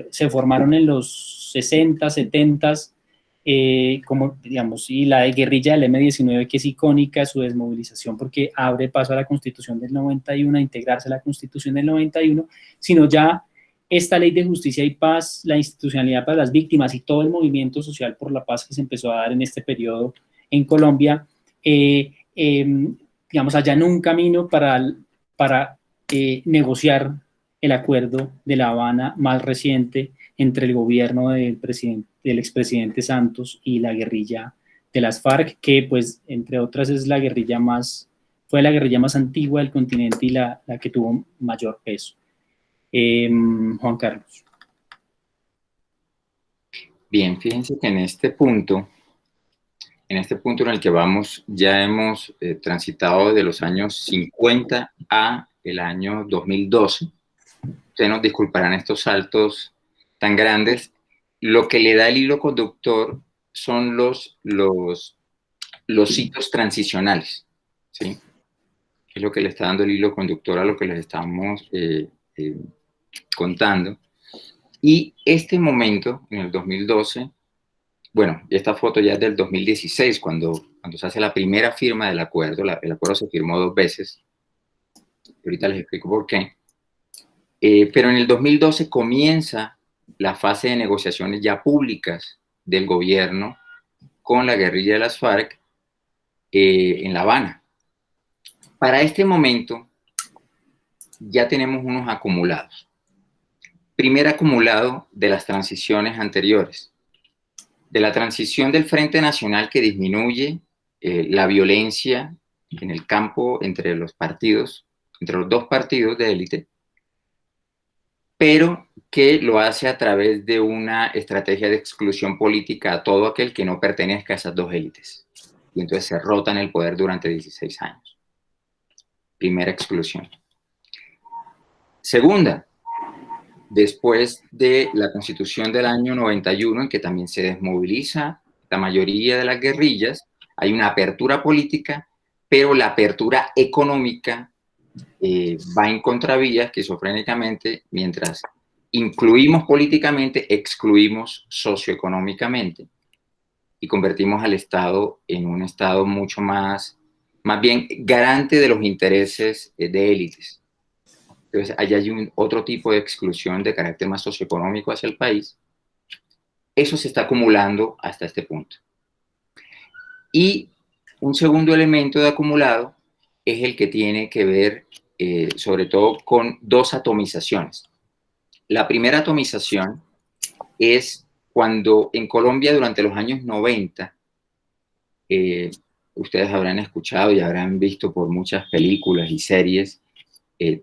se formaron en los 60, 70, como, digamos, y la guerrilla del M-19, que es icónica, su desmovilización, porque abre paso a la Constitución del 91, a integrarse a la Constitución del 91, sino ya esta ley de justicia y paz, la institucionalidad para las víctimas y todo el movimiento social por la paz que se empezó a dar en este periodo en Colombia, digamos, allanó un camino para negociar el acuerdo de La Habana más reciente entre el gobierno del expresidente Santos y la guerrilla de las FARC, que pues entre otras es fue la guerrilla más antigua del continente y la que tuvo mayor peso. Juan Carlos. Bien, fíjense que en este punto en el que vamos, ya hemos transitado de los años 50 a el año 2012. Ustedes nos disculparán estos saltos tan grandes. Lo que le da el hilo conductor son los hitos transicionales, ¿sí? Es lo que le está dando el hilo conductor a lo que les estamos contando. Y este momento, en el 2012, bueno, esta foto ya es del 2016, cuando se hace la primera firma del acuerdo. El acuerdo se firmó 2 veces. Ahorita les explico por qué. Pero en el 2012 comienza la fase de negociaciones ya públicas del gobierno con la guerrilla de las FARC en La Habana. Para este momento ya tenemos unos acumulados. Primer acumulado de las transiciones anteriores. De la transición del Frente Nacional, que disminuye la violencia en el campo entre los partidos, entre los 2 partidos de élite, pero que lo hace a través de una estrategia de exclusión política a todo aquel que no pertenezca a esas 2 élites. Y entonces se rotan el poder durante 16 años. Primera exclusión. Segunda, después de la Constitución del año 91, en que también se desmoviliza la mayoría de las guerrillas, hay una apertura política, pero la apertura económica va en contravía esquizofrénicamente, mientras incluimos políticamente, excluimos socioeconómicamente y convertimos al Estado en un Estado mucho más bien garante de los intereses de élites. Entonces, allá hay otro tipo de exclusión de carácter más socioeconómico hacia el país. Eso se está acumulando hasta este punto. Y un segundo elemento de acumulado es el que tiene que ver sobre todo con 2 atomizaciones. La primera atomización es cuando en Colombia durante los años 90, ustedes habrán escuchado y habrán visto por muchas películas y series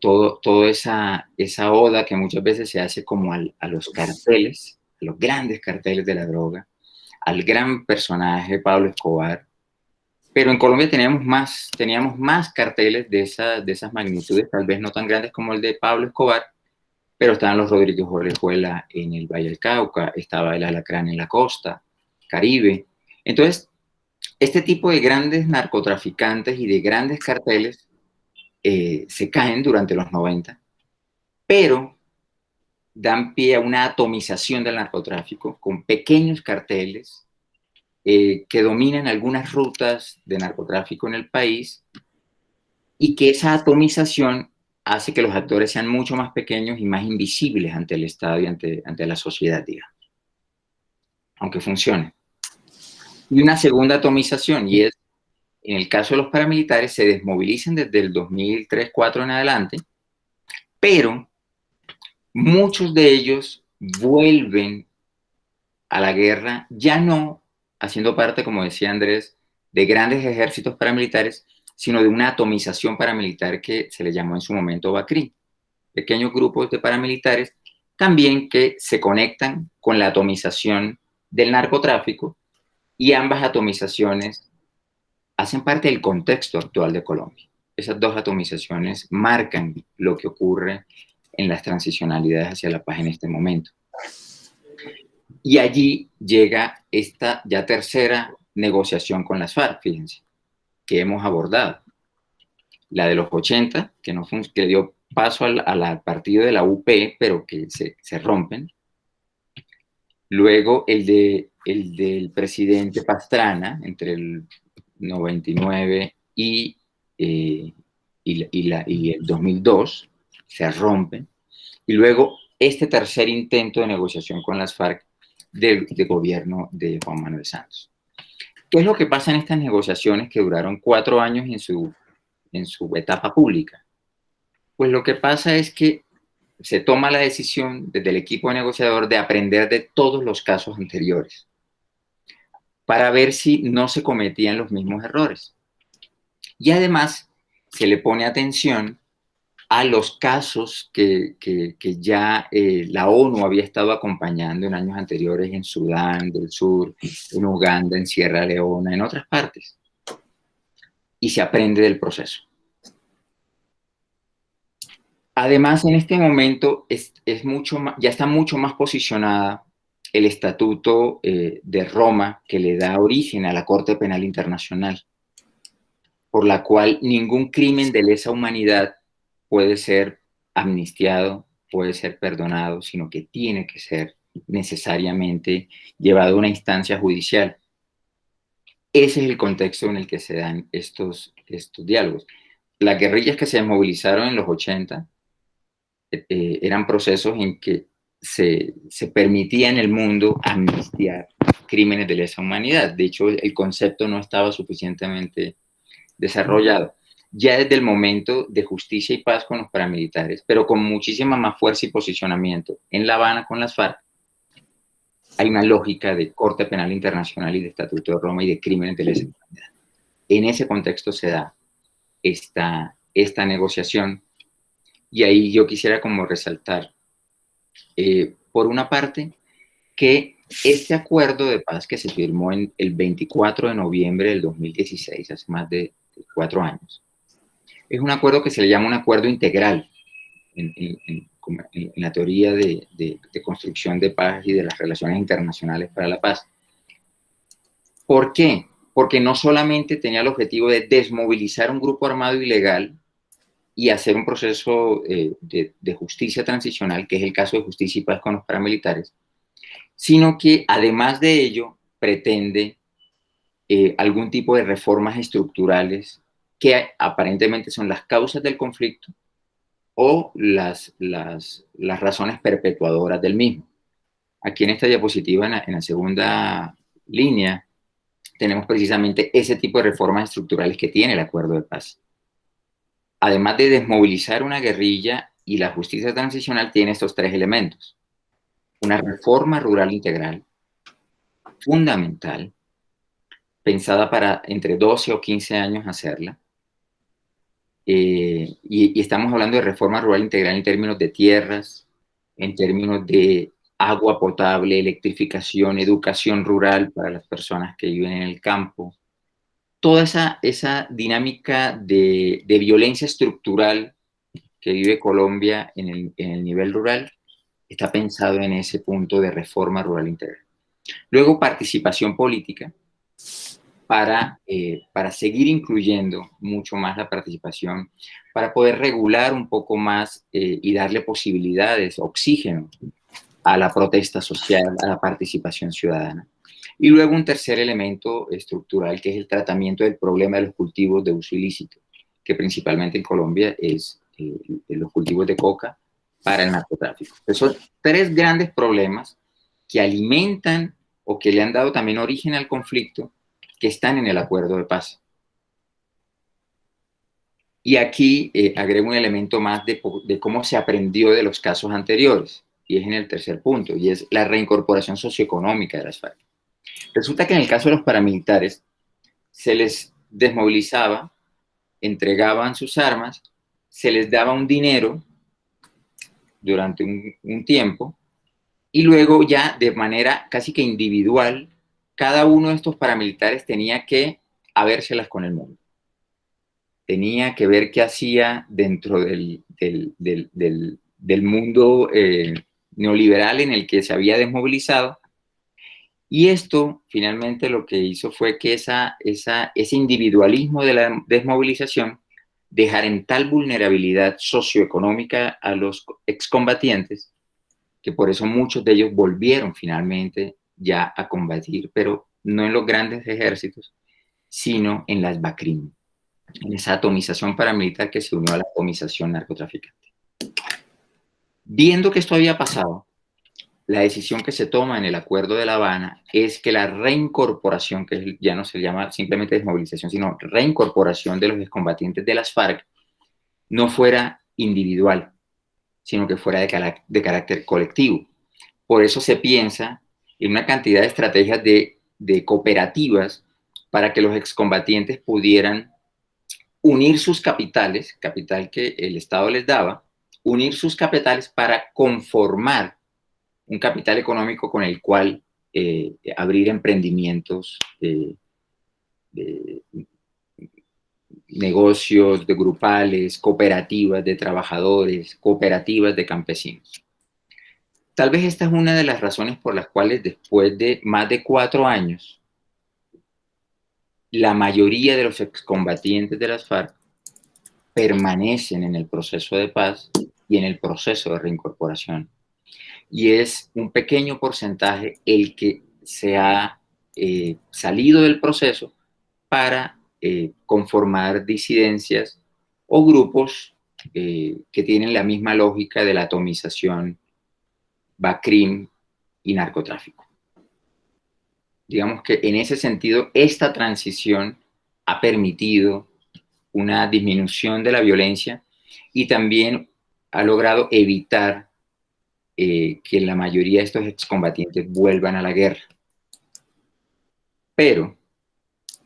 toda esa oda que muchas veces se hace como a los carteles, a los grandes carteles de la droga, al gran personaje Pablo Escobar. Pero en Colombia teníamos más carteles de esas magnitudes, tal vez no tan grandes como el de Pablo Escobar, pero estaban los Rodríguez Orejuela en el Valle del Cauca, estaba el Alacrán en la costa Caribe. Entonces, este tipo de grandes narcotraficantes y de grandes carteles se caen durante los 90, pero dan pie a una atomización del narcotráfico con pequeños carteles que dominan algunas rutas de narcotráfico en el país, y que esa atomización hace que los actores sean mucho más pequeños y más invisibles ante el Estado y ante la sociedad, digamos, aunque funcione. Y una segunda atomización, y es, en el caso de los paramilitares, se desmovilizan desde el 2003-2004 en adelante, pero muchos de ellos vuelven a la guerra, ya no haciendo parte, como decía Andrés, de grandes ejércitos paramilitares, sino de una atomización paramilitar que se le llamó en su momento BACRI. Pequeños grupos de paramilitares también que se conectan con la atomización del narcotráfico, y ambas atomizaciones hacen parte del contexto actual de Colombia. Esas 2 atomizaciones marcan lo que ocurre en las transicionalidades hacia la paz en este momento. Y allí llega esta ya tercera negociación con las FARC, fíjense, que hemos abordado. La de los 80, que dio paso al partido de la UP, pero que se rompen. Luego el del presidente Pastrana, entre el 99 y el 2002, se rompen. Y luego este tercer intento de negociación con las FARC de gobierno de Juan Manuel Santos. ¿Qué es lo que pasa en estas negociaciones que duraron 4 años en su etapa pública? Pues lo que pasa es que se toma la decisión desde el equipo negociador de aprender de todos los casos anteriores para ver si no se cometían los mismos errores. Y además se le pone atención a los casos que ya la ONU había estado acompañando en años anteriores en Sudán del Sur, en Uganda, en Sierra Leona, en otras partes. Y se aprende del proceso. Además, en este momento ya está mucho más posicionada el Estatuto de Roma, que le da origen a la Corte Penal Internacional, por la cual ningún crimen de lesa humanidad puede ser amnistiado, puede ser perdonado, sino que tiene que ser necesariamente llevado a una instancia judicial. Ese es el contexto en el que se dan estos diálogos. Las guerrillas que se desmovilizaron en los 80 eran procesos en que se permitía en el mundo amnistiar crímenes de lesa humanidad. De hecho, el concepto no estaba suficientemente desarrollado. Ya desde el momento de justicia y paz con los paramilitares, pero con muchísima más fuerza y posicionamiento en La Habana con las FARC, hay una lógica de Corte Penal Internacional y de Estatuto de Roma y de crímenes de lesa humanidad. En ese contexto se da esta negociación. Y ahí yo quisiera como resaltar, por una parte, que este acuerdo de paz que se firmó el 24 de noviembre del 2016, hace más de 4 años, es un acuerdo que se le llama un acuerdo integral en la teoría de construcción de paz y de las relaciones internacionales para la paz. ¿Por qué? Porque no solamente tenía el objetivo de desmovilizar un grupo armado ilegal y hacer un proceso de justicia transicional, que es el caso de justicia y paz con los paramilitares, sino que además de ello pretende algún tipo de reformas estructurales que aparentemente son las causas del conflicto o las razones perpetuadoras del mismo. Aquí en esta diapositiva, en la segunda línea, tenemos precisamente ese tipo de reformas estructurales que tiene el acuerdo de paz. Además de desmovilizar una guerrilla y la justicia transicional, tiene estos 3 elementos. Una reforma rural integral, fundamental, pensada para entre 12 o 15 años hacerla. Y estamos hablando de reforma rural integral en términos de tierras, en términos de agua potable, electrificación, educación rural para las personas que viven en el campo. Toda esa dinámica de violencia estructural que vive Colombia en el nivel rural está pensado en ese punto de reforma rural integral. Luego, participación política para seguir incluyendo mucho más la participación, para poder regular un poco más y darle posibilidades, oxígeno a la protesta social, a la participación ciudadana. Y luego un tercer elemento estructural, que es el tratamiento del problema de los cultivos de uso ilícito, que principalmente en Colombia es los cultivos de coca para el narcotráfico. Entonces, son 3 grandes problemas que alimentan o que le han dado también origen al conflicto, que están en el acuerdo de paz. Y aquí agrego un elemento más de cómo se aprendió de los casos anteriores, y es en el tercer punto, y es la reincorporación socioeconómica de las FARC. Resulta que en el caso de los paramilitares se les desmovilizaba, entregaban sus armas, se les daba un dinero durante un tiempo, y luego ya de manera casi que individual, cada uno de estos paramilitares tenía que habérselas con el mundo. Tenía que ver qué hacía dentro de del mundo neoliberal en el que se había desmovilizado. Y esto finalmente lo que hizo fue que ese individualismo de la desmovilización dejara en tal vulnerabilidad socioeconómica a los excombatientes, que por eso muchos de ellos volvieron finalmente ya a combatir, pero no en los grandes ejércitos, sino en las BACRIM, en esa atomización paramilitar que se unió a la atomización narcotraficante. Viendo que esto había pasado, la decisión que se toma en el Acuerdo de La Habana es que la reincorporación, que ya no se llama simplemente desmovilización, sino reincorporación de los excombatientes de las FARC, no fuera individual, sino que fuera de carácter colectivo. Por eso se piensa en una cantidad de estrategias de cooperativas para que los excombatientes pudieran unir sus capitales, capital que el Estado les daba, unir sus capitales para conformar un capital económico con el cual abrir emprendimientos, negocios de grupales, cooperativas de trabajadores, cooperativas de campesinos. Tal vez esta es una de las razones por las cuales después de más de 4 años, la mayoría de los excombatientes de las FARC permanecen en el proceso de paz y en el proceso de reincorporación. Y es un pequeño porcentaje el que se ha salido del proceso para conformar disidencias o grupos que tienen la misma lógica de la atomización, BACRIM y narcotráfico. Digamos que en ese sentido, esta transición ha permitido una disminución de la violencia y también ha logrado evitar que la mayoría de estos excombatientes vuelvan a la guerra. Pero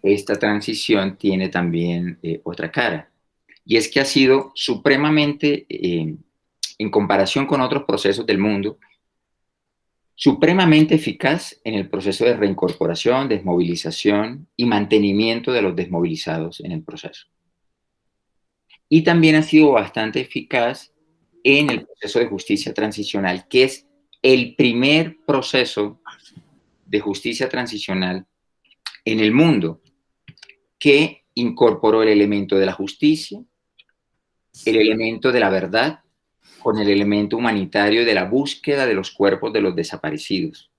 esta transición tiene también otra cara, y es que ha sido supremamente, en comparación con otros procesos del mundo, supremamente eficaz en el proceso de reincorporación, desmovilización y mantenimiento de los desmovilizados en el proceso. Y también ha sido bastante eficaz en el proceso de justicia transicional, que es el primer proceso de justicia transicional en el mundo que incorporó el elemento de la justicia, el elemento de la verdad, con el elemento humanitario de la búsqueda de los cuerpos de los desaparecidos.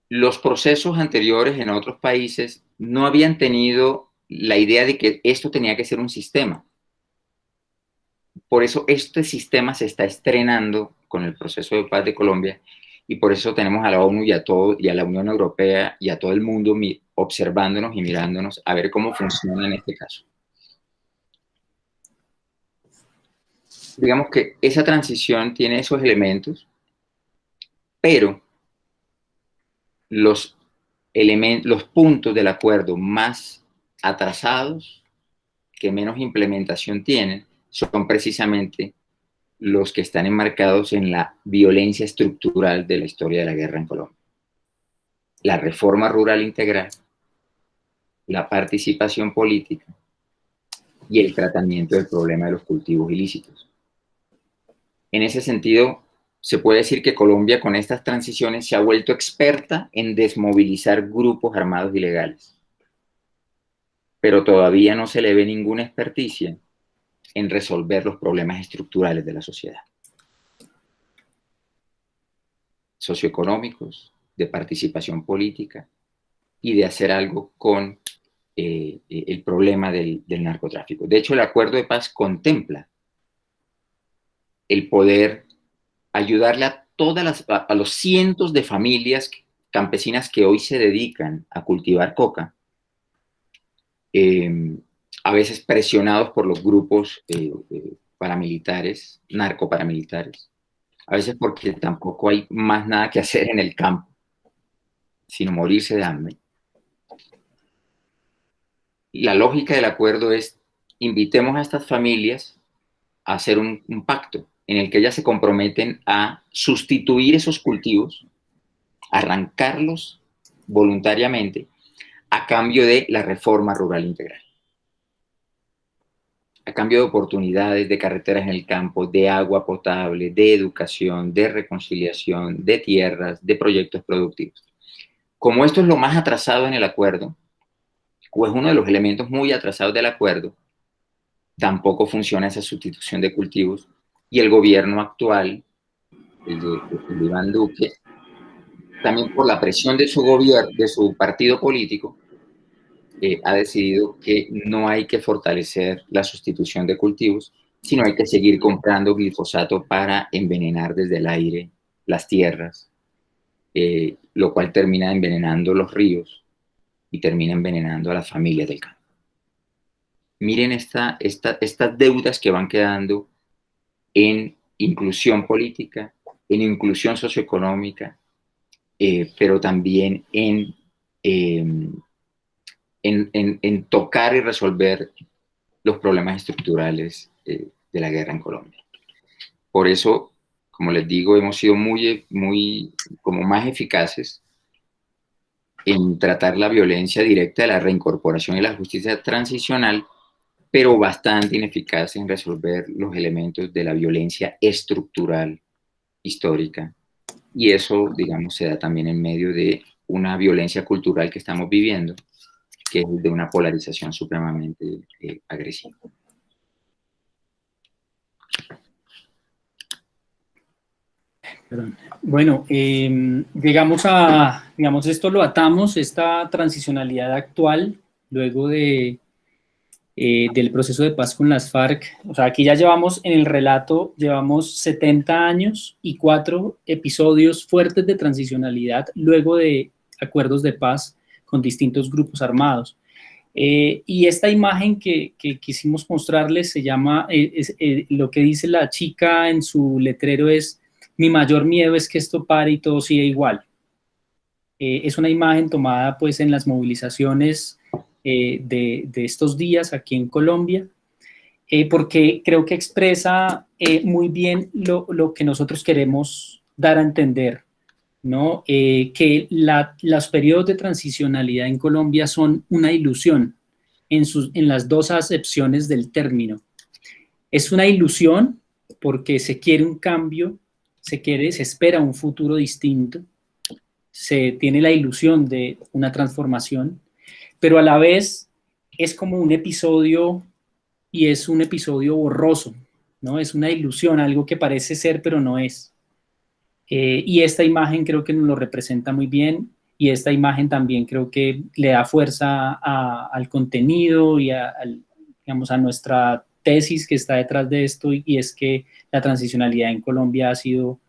Los procesos anteriores en otros países no habían tenido la idea de que esto tenía que ser un sistema. Por eso este sistema se está estrenando con el proceso de paz de Colombia, y por eso tenemos a la ONU y a la Unión Europea y a todo el mundo observándonos y mirándonos a ver cómo funciona en este caso. Digamos que esa transición tiene esos elementos, pero los puntos del acuerdo más atrasados, que menos implementación tienen, son precisamente los que están enmarcados en la violencia estructural de la historia de la guerra en Colombia. La reforma rural integral, la participación política y el tratamiento del problema de los cultivos ilícitos. En ese sentido, se puede decir que Colombia con estas transiciones se ha vuelto experta en desmovilizar grupos armados ilegales, pero todavía no se le ve ninguna experticia en resolver los problemas estructurales de la sociedad, socioeconómicos, de participación política y de hacer algo con el problema del narcotráfico. De hecho, el acuerdo de paz contempla el poder ayudarle a los cientos de familias campesinas que hoy se dedican a cultivar coca, a veces presionados por los grupos paramilitares, narcoparamilitares, a veces porque tampoco hay más nada que hacer en el campo, sino morirse de hambre. La lógica del acuerdo es: invitemos a estas familias a hacer un pacto en el que ellas se comprometen a sustituir esos cultivos, arrancarlos voluntariamente, a cambio de la reforma rural integral. a cambio de oportunidades, de carreteras en el campo, de agua potable, de educación, de reconciliación, de tierras, de proyectos productivos. Como esto es lo más atrasado en el acuerdo, o es uno de los elementos muy atrasados del acuerdo, tampoco funciona esa sustitución de cultivos, y el gobierno actual, el de Iván Duque, también por la presión de su gobierno, de su partido político, ha decidido que no hay que fortalecer la sustitución de cultivos, sino hay que seguir comprando glifosato para envenenar desde el aire las tierras, lo cual termina envenenando los ríos y termina envenenando a las familias del campo. Miren estas deudas que van quedando en inclusión política, en inclusión socioeconómica, pero también en tocar y resolver los problemas estructurales de la guerra en Colombia. Por eso, como les digo, hemos sido muy como más eficaces en tratar la violencia directa de la reincorporación y la justicia transicional, pero bastante ineficaces en resolver los elementos de la violencia estructural histórica. Y eso, digamos, se da también en medio de una violencia cultural que estamos viviendo, que es de una polarización supremamente agresiva. Bueno, digamos, esto lo atamos, esta transicionalidad actual, luego del proceso de paz con las FARC. O sea, aquí ya llevamos, en el relato, llevamos 70 años y 4 episodios fuertes de transicionalidad, luego de acuerdos de paz con distintos grupos armados. Y esta imagen que quisimos mostrarles se llama, lo que dice la chica en su letrero es: mi mayor miedo es que esto pare y todo siga igual. Es una imagen tomada pues en las movilizaciones de estos días aquí en Colombia, porque creo que expresa muy bien lo que nosotros queremos dar a entender, ¿no? Que los periodos de transicionalidad en Colombia son una ilusión en las dos acepciones del término. Es una ilusión porque se quiere un cambio, se espera un futuro distinto, se tiene la ilusión de una transformación, pero a la vez es como un episodio, y es un episodio borroso, ¿no? Es una ilusión, algo que parece ser pero no es. Y esta imagen creo que nos lo representa muy bien, y esta imagen también creo que le da fuerza al contenido y digamos, a nuestra tesis que está detrás de esto, y es que la transicionalidad en Colombia ha sido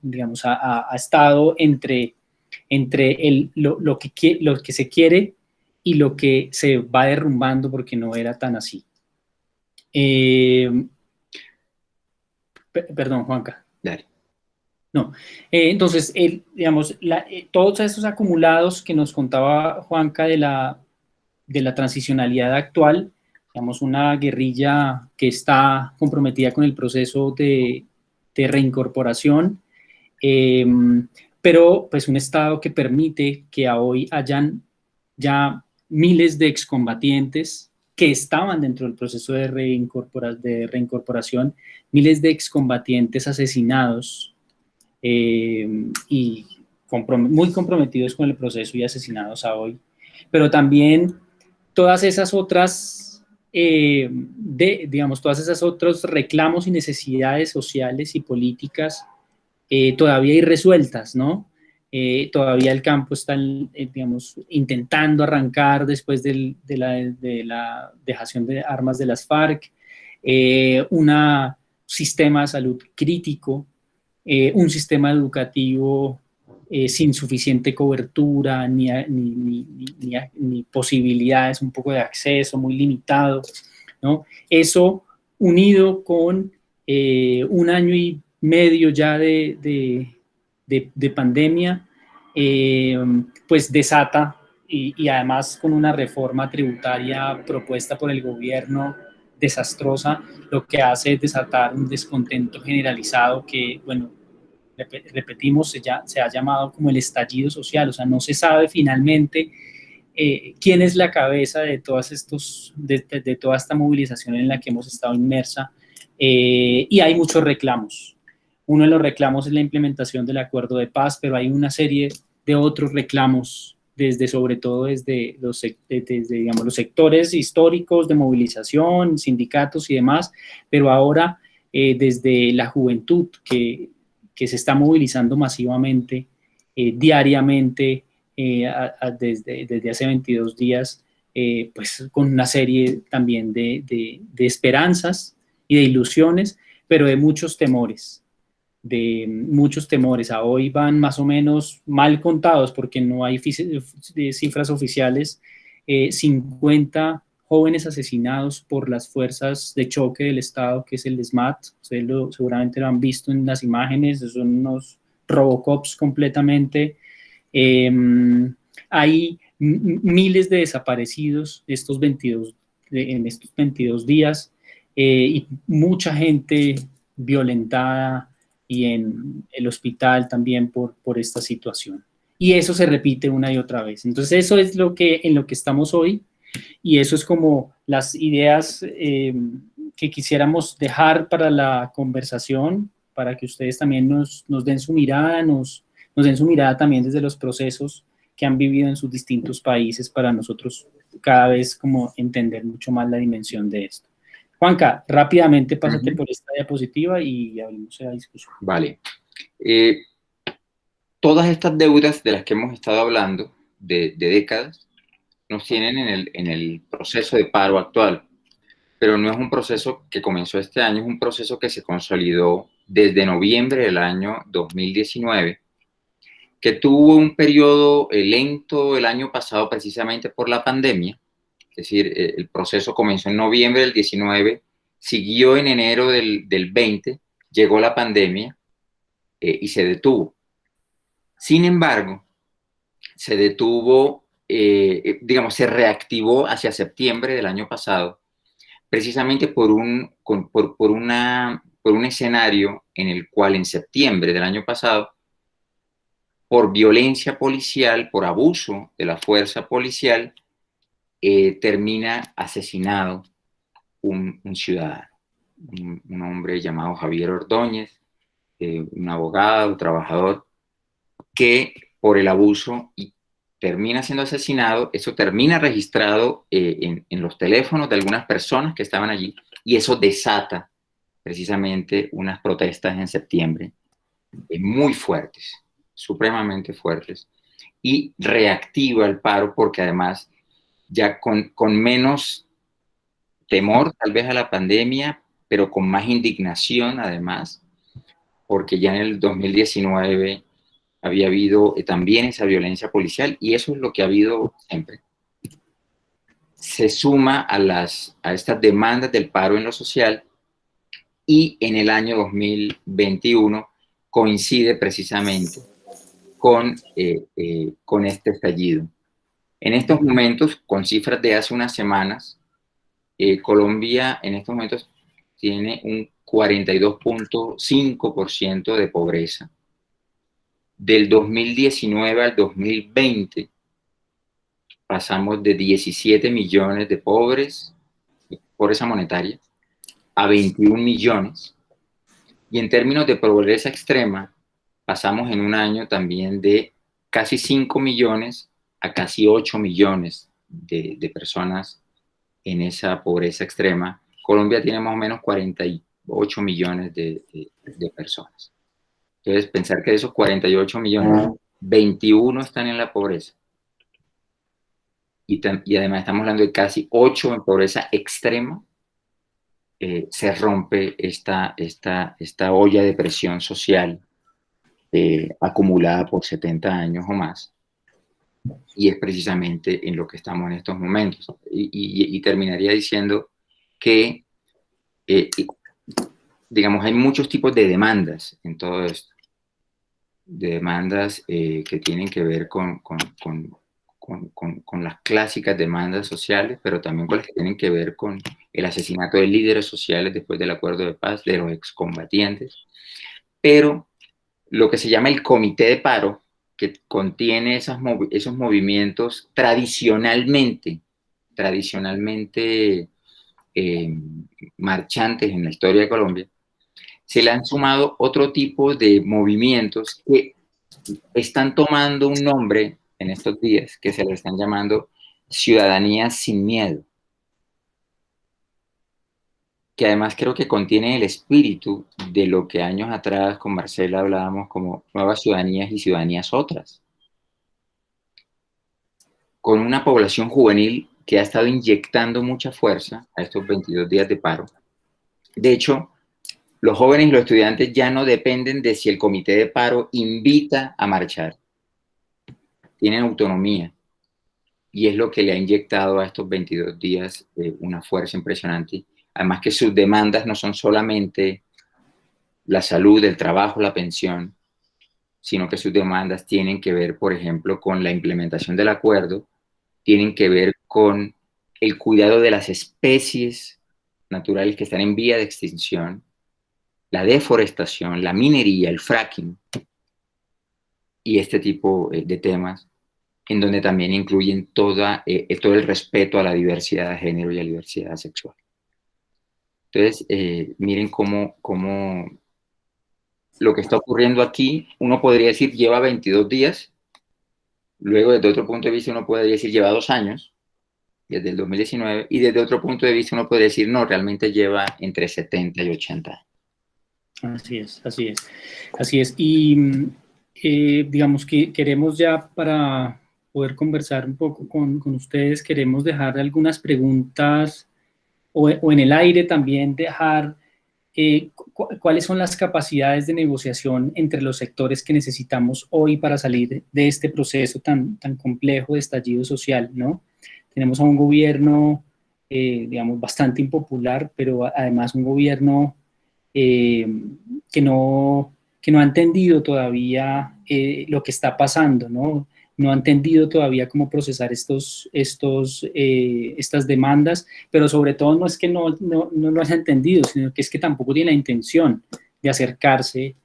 digamos, ha estado entre lo que se quiere y lo que se va derrumbando porque no era tan así. Perdón, Juanca. Dale. No, entonces, digamos, todos esos acumulados que nos contaba Juanca de la transicionalidad actual, digamos, una guerrilla que está comprometida con el proceso de reincorporación, pero pues un Estado que permite que hoy hayan ya miles de excombatientes que estaban dentro del proceso de reincorporación, miles de excombatientes asesinados, y muy comprometidos con el proceso y asesinados a hoy, pero también todas esas otras, digamos, todas esas otros reclamos y necesidades sociales y políticas todavía irresueltas, ¿no? Todavía el campo está, digamos, intentando arrancar después de la dejación de armas de las FARC, un sistema de salud crítico, un sistema educativo sin suficiente cobertura ni posibilidades, un poco de acceso muy limitado, ¿no? Eso unido con 1 año y medio ya de pandemia, pues desata, y además con una reforma tributaria propuesta por el gobierno desastrosa, lo que hace es desatar un descontento generalizado que, bueno, repetimos, se ha llamado como el estallido social. O sea, no se sabe finalmente quién es la cabeza de, de toda esta movilización en la que hemos estado inmersa, y hay muchos reclamos. Uno de los reclamos es la implementación del acuerdo de paz, pero hay una serie de otros reclamos, sobre todo desde digamos, los sectores históricos de movilización, sindicatos y demás, pero ahora desde la juventud que se está movilizando masivamente, diariamente, desde hace 22 días, pues con una serie también de esperanzas y de ilusiones, pero de muchos temores. A hoy van más o menos mal contados, porque no hay cifras oficiales, 50 jóvenes asesinados por las fuerzas de choque del Estado, que es el SMAT. Ustedes seguramente lo han visto en las imágenes, son unos Robocops completamente. Hay miles de desaparecidos en estos 22 días, y mucha gente violentada, y en el hospital también por esta situación. Y eso se repite una y otra vez. Entonces eso es en lo que estamos hoy, y eso es como las ideas que quisiéramos dejar para la conversación, para que ustedes también nos den su mirada, nos den su mirada también desde los procesos que han vivido en sus distintos países, para nosotros cada vez como entender mucho más la dimensión de esto. Juanca, rápidamente pásate por esta diapositiva y abrimos la discusión. Vale. Todas estas deudas de las que hemos estado hablando, de décadas, nos tienen en el proceso de paro actual. Pero no es un proceso que comenzó este año, es un proceso que se consolidó desde noviembre del año 2019, que tuvo un periodo lento el año pasado precisamente por la pandemia. Es decir, el proceso comenzó en noviembre del 19, siguió en enero del 20, llegó la pandemia y se detuvo. Sin embargo, se detuvo, digamos, se reactivó hacia septiembre del año pasado, precisamente por un escenario en el cual en septiembre del año pasado, por violencia policial, por abuso de la fuerza policial, termina asesinado un ciudadano, un hombre llamado Javier Ordóñez, un abogado, trabajador, que por el abuso termina siendo asesinado. Eso termina registrado en los teléfonos de algunas personas que estaban allí, y eso desata precisamente unas protestas en septiembre muy fuertes, supremamente fuertes, y reactiva el paro, porque además ya con menos temor tal vez a la pandemia, pero con más indignación además, porque ya en el 2019 había habido también esa violencia policial, y eso es lo que ha habido siempre. Se suma a estas demandas del paro en lo social, y en el año 2021 coincide precisamente con este estallido. En estos momentos, con cifras de hace unas semanas, Colombia en estos momentos tiene un 42.5% de pobreza. Del 2019 al 2020 pasamos de 17 millones de pobres, pobreza monetaria, a 21 millones. Y en términos de pobreza extrema, pasamos en un año también de casi 5 millones a casi 8 millones de personas en esa pobreza extrema. Colombia tiene más o menos 48 millones de personas. Entonces, pensar que de esos 48 millones, 21 están en la pobreza. Y además estamos hablando de casi 8 en pobreza extrema. Se rompe esta olla de presión social acumulada por 70 años o más. Y es precisamente en lo que estamos en estos momentos. Y terminaría diciendo que, digamos, hay muchos tipos de demandas en todo esto. De demandas que tienen que ver con las clásicas demandas sociales, pero también con las que tienen que ver con el asesinato de líderes sociales después del acuerdo de paz, de los excombatientes. Pero lo que se llama el comité de paro, que contiene esos movimientos tradicionalmente marchantes en la historia de Colombia, se le han sumado otro tipo de movimientos que están tomando un nombre en estos días, que se le están llamando ciudadanía sin miedo, que además creo que contiene el espíritu de lo que años atrás con Marcela hablábamos como nuevas ciudadanías y ciudadanías otras, con una población juvenil que ha estado inyectando mucha fuerza a estos 22 días de paro. De hecho, los jóvenes y los estudiantes ya no dependen de si el comité de paro invita a marchar, tienen autonomía, y es lo que le ha inyectado a estos 22 días una fuerza impresionante. Además que sus demandas no son solamente la salud, el trabajo, la pensión, sino que sus demandas tienen que ver, por ejemplo, con la implementación del acuerdo, tienen que ver con el cuidado de las especies naturales que están en vía de extinción, la deforestación, la minería, el fracking y este tipo de temas, en donde también incluyen todo el respeto a la diversidad de género y a la diversidad sexual. Entonces, miren cómo lo que está ocurriendo aquí, uno podría decir lleva 22 días, luego desde otro punto de vista uno podría decir lleva 2 años, desde el 2019, y desde otro punto de vista uno puede decir no, realmente lleva entre 70 y 80 años. Así es, así es, así es. Y digamos que queremos ya para poder conversar un poco con ustedes, queremos dejar algunas preguntas o en el aire también dejar cuáles son las capacidades de negociación entre los sectores que necesitamos hoy para salir de este proceso tan complejo de estallido social, ¿no? Tenemos a un gobierno, digamos, bastante impopular, pero además un gobierno que no ha entendido todavía lo que está pasando, ¿no? No ha entendido todavía cómo procesar estas demandas, pero sobre todo no es que no lo haya entendido, sino que es que tampoco tiene la intención de acercarse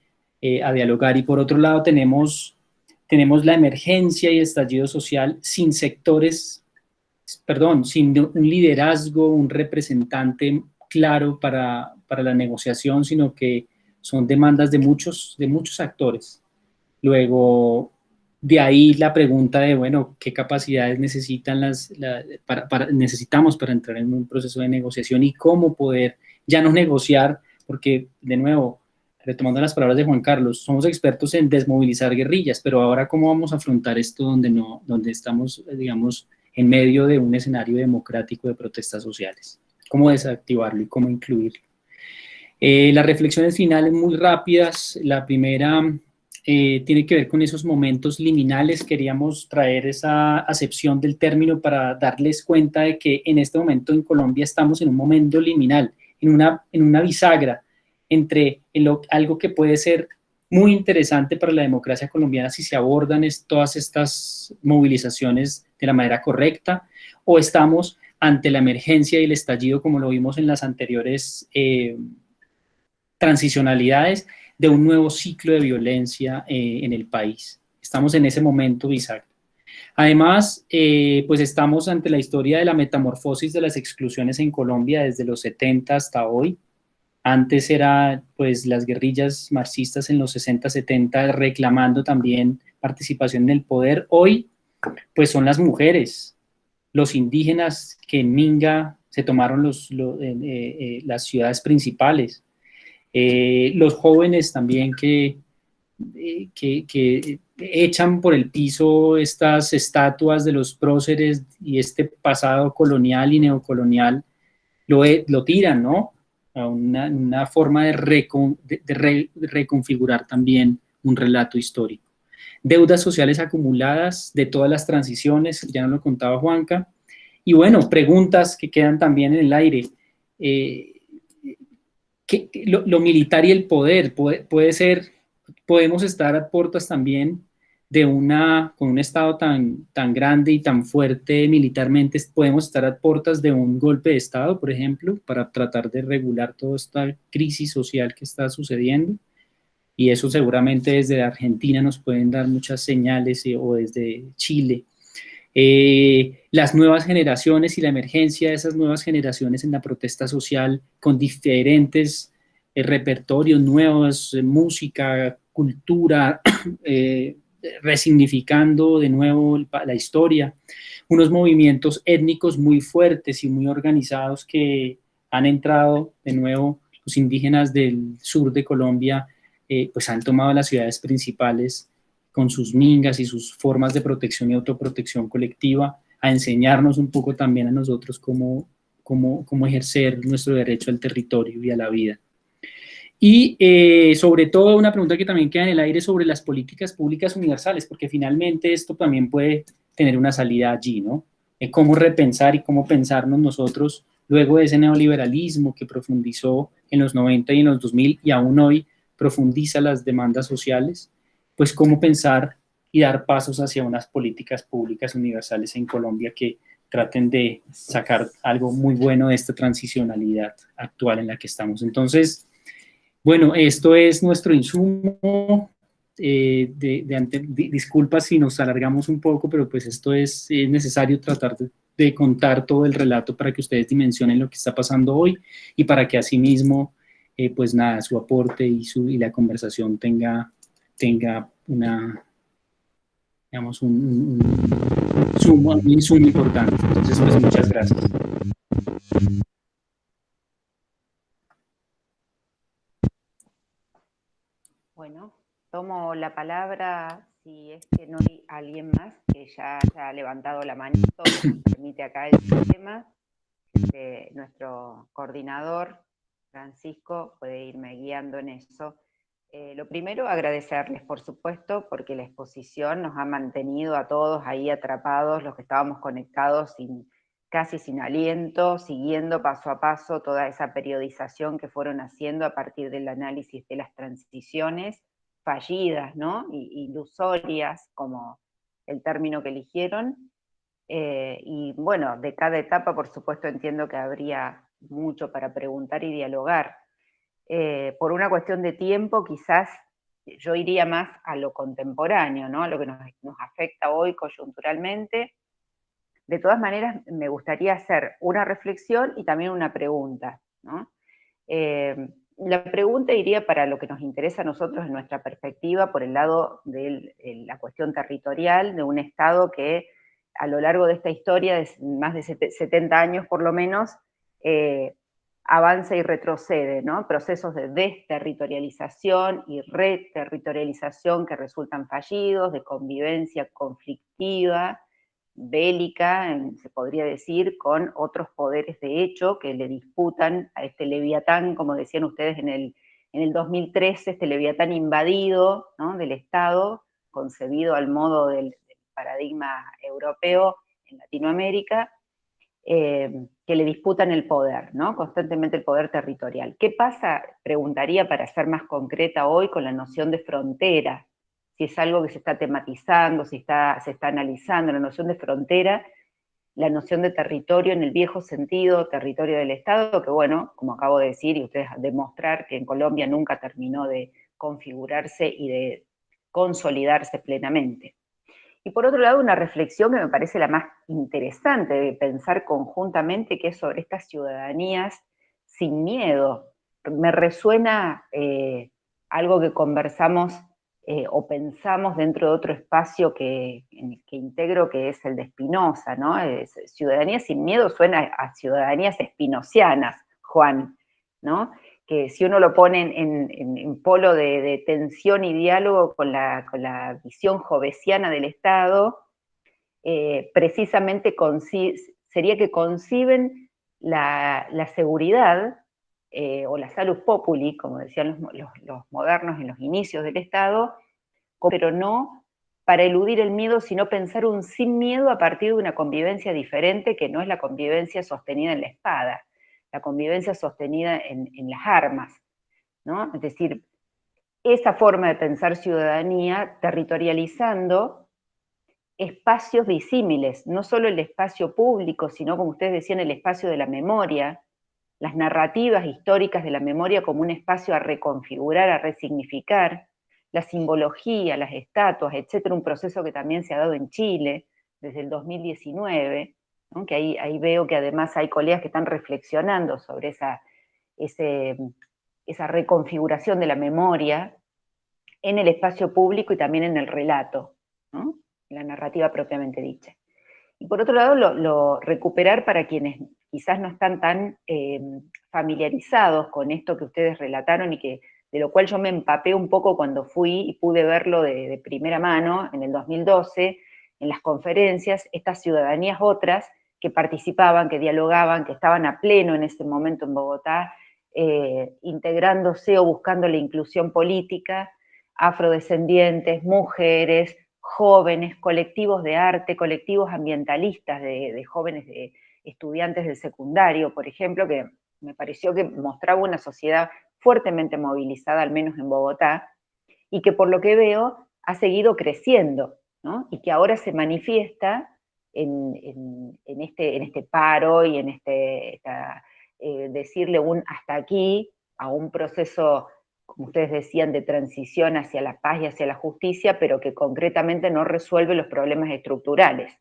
a dialogar. Y por otro lado tenemos la emergencia y estallido social sin sectores, sin un liderazgo, un representante claro para la negociación, sino que son demandas de muchos actores. Luego, de ahí la pregunta de, bueno, ¿qué capacidades necesitamos para entrar en un proceso de negociación y cómo poder ya no negociar? Porque, de nuevo, retomando las palabras de Juan Carlos, somos expertos en desmovilizar guerrillas, pero ahora ¿cómo vamos a afrontar esto donde estamos, digamos, en medio de un escenario democrático de protestas sociales? ¿Cómo desactivarlo y cómo incluirlo? Las reflexiones finales muy rápidas. La primera tiene que ver con esos momentos liminales. Queríamos traer esa acepción del término para darles cuenta de que en este momento en Colombia estamos en un momento liminal, en una bisagra entre algo que puede ser muy interesante para la democracia colombiana si se abordan todas estas movilizaciones de la manera correcta, o estamos ante la emergencia y el estallido, como lo vimos en las anteriores transicionalidades, de un nuevo ciclo de violencia en el país. Estamos en ese momento bisagra. Además, pues estamos ante la historia de la metamorfosis de las exclusiones en Colombia desde los 70 hasta hoy. Antes era pues las guerrillas marxistas en los 60, 70 reclamando también participación en el poder. Hoy pues son las mujeres, los indígenas que en Minga se tomaron las ciudades principales, los jóvenes también que echan por el piso estas estatuas de los próceres y este pasado colonial y neocolonial, lo tiran, ¿no? A una forma de reconfigurar también un relato histórico. Deudas sociales acumuladas de todas las transiciones, ya nos lo contaba Juanca. Y bueno, preguntas que quedan también en el aire. Lo militar y el poder puede ser, podemos estar a puertas también con un Estado tan grande y tan fuerte militarmente, podemos estar a puertas de un golpe de Estado, por ejemplo, para tratar de regular toda esta crisis social que está sucediendo. y eso seguramente desde Argentina nos pueden dar muchas señales, o desde Chile. Las nuevas generaciones y la emergencia de esas nuevas generaciones en la protesta social con diferentes repertorios nuevos, música, cultura, resignificando de nuevo la historia, unos movimientos étnicos muy fuertes y muy organizados que han entrado de nuevo, los indígenas del sur de Colombia, pues han tomado las ciudades principales con sus mingas y sus formas de protección y autoprotección colectiva, a enseñarnos un poco también a nosotros cómo ejercer nuestro derecho al territorio y a la vida. Y sobre todo una pregunta que también queda en el aire sobre las políticas públicas universales, porque finalmente esto también puede tener una salida allí, ¿no? Cómo repensar y cómo pensarnos nosotros luego de ese neoliberalismo que profundizó en los 90 y en los 2000 y aún hoy profundiza las demandas sociales, pues cómo pensar y dar pasos hacia unas políticas públicas universales en Colombia que traten de sacar algo muy bueno de esta transicionalidad actual en la que estamos. Entonces, bueno, esto es nuestro insumo. Disculpas si nos alargamos un poco, pero pues esto es necesario tratar de contar todo el relato para que ustedes dimensionen lo que está pasando hoy y para que asimismo, pues nada, su aporte y la conversación tenga una, digamos, un insumo importante. Entonces, pues muchas gracias. Bueno, tomo la palabra si es que no hay alguien más que ya haya levantado la manito, que permite acá el sistema. Nuestro coordinador, Francisco, puede irme guiando en eso. Lo primero, agradecerles, por supuesto, porque la exposición nos ha mantenido a todos ahí atrapados, los que estábamos conectados casi sin aliento, siguiendo paso a paso toda esa periodización que fueron haciendo a partir del análisis de las transiciones fallidas, ¿no? Ilusorias, como el término que eligieron. Y bueno, de cada etapa, por supuesto, entiendo que habría mucho para preguntar y dialogar. Por una cuestión de tiempo, quizás yo iría más a lo contemporáneo, ¿no? A lo que nos afecta hoy coyunturalmente. De todas maneras, me gustaría hacer una reflexión y también una pregunta, ¿no? La pregunta iría para lo que nos interesa a nosotros en nuestra perspectiva, por el lado de la cuestión territorial de un Estado que a lo largo de esta historia, de más de 70 años por lo menos, avanza y retrocede, ¿no? Procesos de desterritorialización y reterritorialización que resultan fallidos, de convivencia conflictiva, bélica, se podría decir, con otros poderes de hecho que le disputan a este Leviatán, como decían ustedes en el 2013, este Leviatán invadido, ¿no? Del Estado, concebido al modo del paradigma europeo en Latinoamérica, que le disputan el poder, ¿no? Constantemente el poder territorial. ¿Qué pasa, preguntaría para ser más concreta hoy, con la noción de frontera? Si es algo que se está tematizando, si se está analizando la noción de frontera, la noción de territorio en el viejo sentido, territorio del Estado, que bueno, como acabo de decir, y ustedes demostrar que en Colombia nunca terminó de configurarse y de consolidarse plenamente. Y por otro lado, una reflexión que me parece la más interesante de pensar conjuntamente, que es sobre estas ciudadanías sin miedo. Me resuena algo que conversamos o pensamos dentro de otro espacio que integro, que es el de Spinoza, ¿no? Ciudadanía sin miedo suena a ciudadanías espinocianas, Juan, ¿no? Que si uno lo pone en polo de tensión y diálogo con la visión jovesiana del Estado, precisamente sería que conciben la seguridad o la salus populi, como decían los modernos en los inicios del Estado, pero no para eludir el miedo, sino pensar un sin miedo a partir de una convivencia diferente, que no es la convivencia sostenida en la espada, la convivencia sostenida en las armas, ¿no? Es decir, esa forma de pensar ciudadanía territorializando espacios disímiles, no solo el espacio público, sino, como ustedes decían, el espacio de la memoria, las narrativas históricas de la memoria como un espacio a reconfigurar, a resignificar, la simbología, las estatuas, etcétera, un proceso que también se ha dado en Chile desde el 2019, ¿no? Que ahí veo que además hay colegas que están reflexionando sobre esa reconfiguración de la memoria en el espacio público y también en el relato, ¿no? En la narrativa propiamente dicha. Y por otro lado, lo recuperar para quienes quizás no están tan familiarizados con esto que ustedes relataron y de lo cual yo me empapé un poco cuando fui y pude verlo de primera mano en el 2012, en las conferencias, estas ciudadanías otras que participaban, que dialogaban, que estaban a pleno en ese momento en Bogotá, integrándose o buscando la inclusión política, afrodescendientes, mujeres, jóvenes, colectivos de arte, colectivos ambientalistas de jóvenes estudiantes del secundario, por ejemplo, que me pareció que mostraba una sociedad fuertemente movilizada, al menos en Bogotá, y que por lo que veo ha seguido creciendo, ¿no? Y que ahora se manifiesta en este paro y en decirle un hasta aquí a un proceso, como ustedes decían, de transición hacia la paz y hacia la justicia, pero que concretamente no resuelve los problemas estructurales,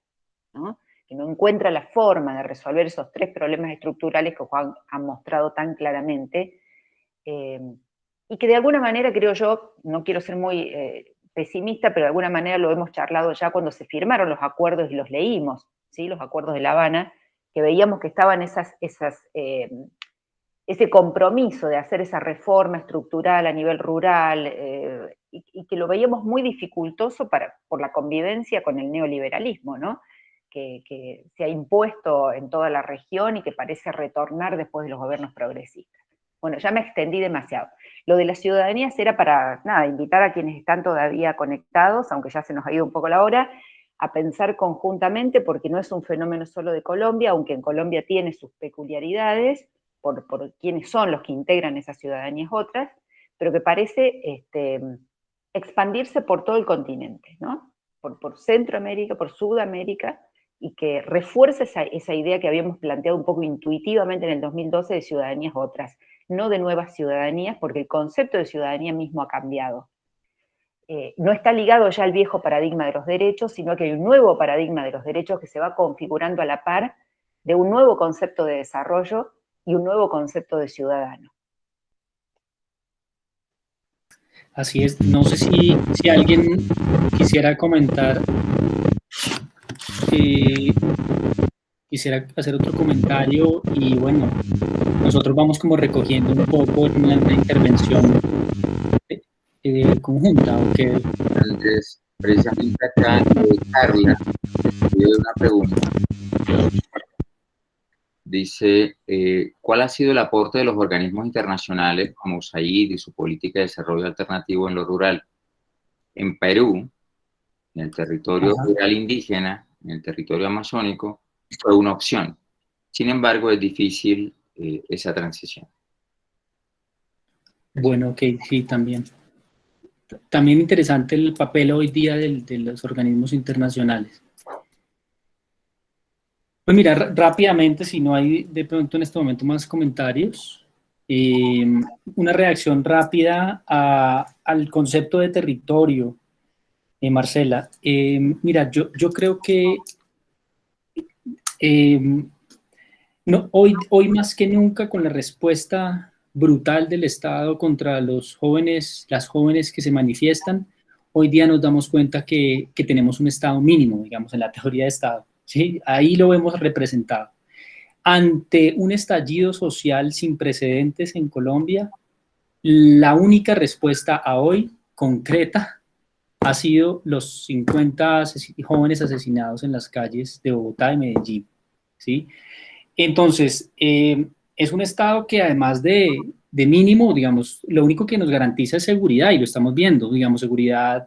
¿no? Que no encuentra la forma de resolver esos 3 problemas estructurales que Juan ha mostrado tan claramente, y que de alguna manera, creo yo, no quiero ser muy pesimista, pero de alguna manera lo hemos charlado ya cuando se firmaron los acuerdos y los leímos, ¿sí? Los acuerdos de La Habana, que veíamos que estaban ese compromiso de hacer esa reforma estructural a nivel rural, y que lo veíamos muy dificultoso por la convivencia con el neoliberalismo, ¿no? Que se ha impuesto en toda la región y que parece retornar después de los gobiernos progresistas. Bueno, ya me extendí demasiado. Lo de las ciudadanías era para, nada, invitar a quienes están todavía conectados, aunque ya se nos ha ido un poco la hora, a pensar conjuntamente, porque no es un fenómeno solo de Colombia, aunque en Colombia tiene sus peculiaridades, por quiénes son los que integran esas ciudadanías otras, pero que parece expandirse por todo el continente, ¿no? Por Centroamérica, por Sudamérica, y que refuerza esa idea que habíamos planteado un poco intuitivamente en el 2012 de ciudadanías otras, no de nuevas ciudadanías, porque el concepto de ciudadanía mismo ha cambiado. No está ligado ya al viejo paradigma de los derechos, sino que hay un nuevo paradigma de los derechos que se va configurando a la par de un nuevo concepto de desarrollo y un nuevo concepto de ciudadano. Así es, no sé si alguien quisiera comentar, quisiera hacer otro comentario y bueno, nosotros vamos como recogiendo un poco en una intervención conjunta. Okay. Entonces, precisamente acá Carla escribe una pregunta. Dice, ¿cuál ha sido el aporte de los organismos internacionales como USAID y su política de desarrollo alternativo en lo rural? En Perú, en el territorio rural indígena, en el territorio amazónico, fue una opción. Sin embargo, es difícil esa transición. Bueno, ok, sí, también. También interesante el papel hoy día de los organismos internacionales. Pues mira, rápidamente, si no hay de pronto en este momento más comentarios, una reacción rápida al concepto de territorio, Marcela. Mira, yo creo que no, hoy más que nunca, con la respuesta brutal del Estado contra los jóvenes, las jóvenes que se manifiestan, hoy día nos damos cuenta que tenemos un Estado mínimo, digamos, en la teoría de Estado. ¿Sí? Ahí lo vemos representado. Ante un estallido social sin precedentes en Colombia, la única respuesta a hoy concreta ha sido los 50 jóvenes asesinados en las calles de Bogotá y Medellín, ¿sí? Entonces, es un Estado que además de mínimo, digamos, lo único que nos garantiza es seguridad, y lo estamos viendo, digamos, seguridad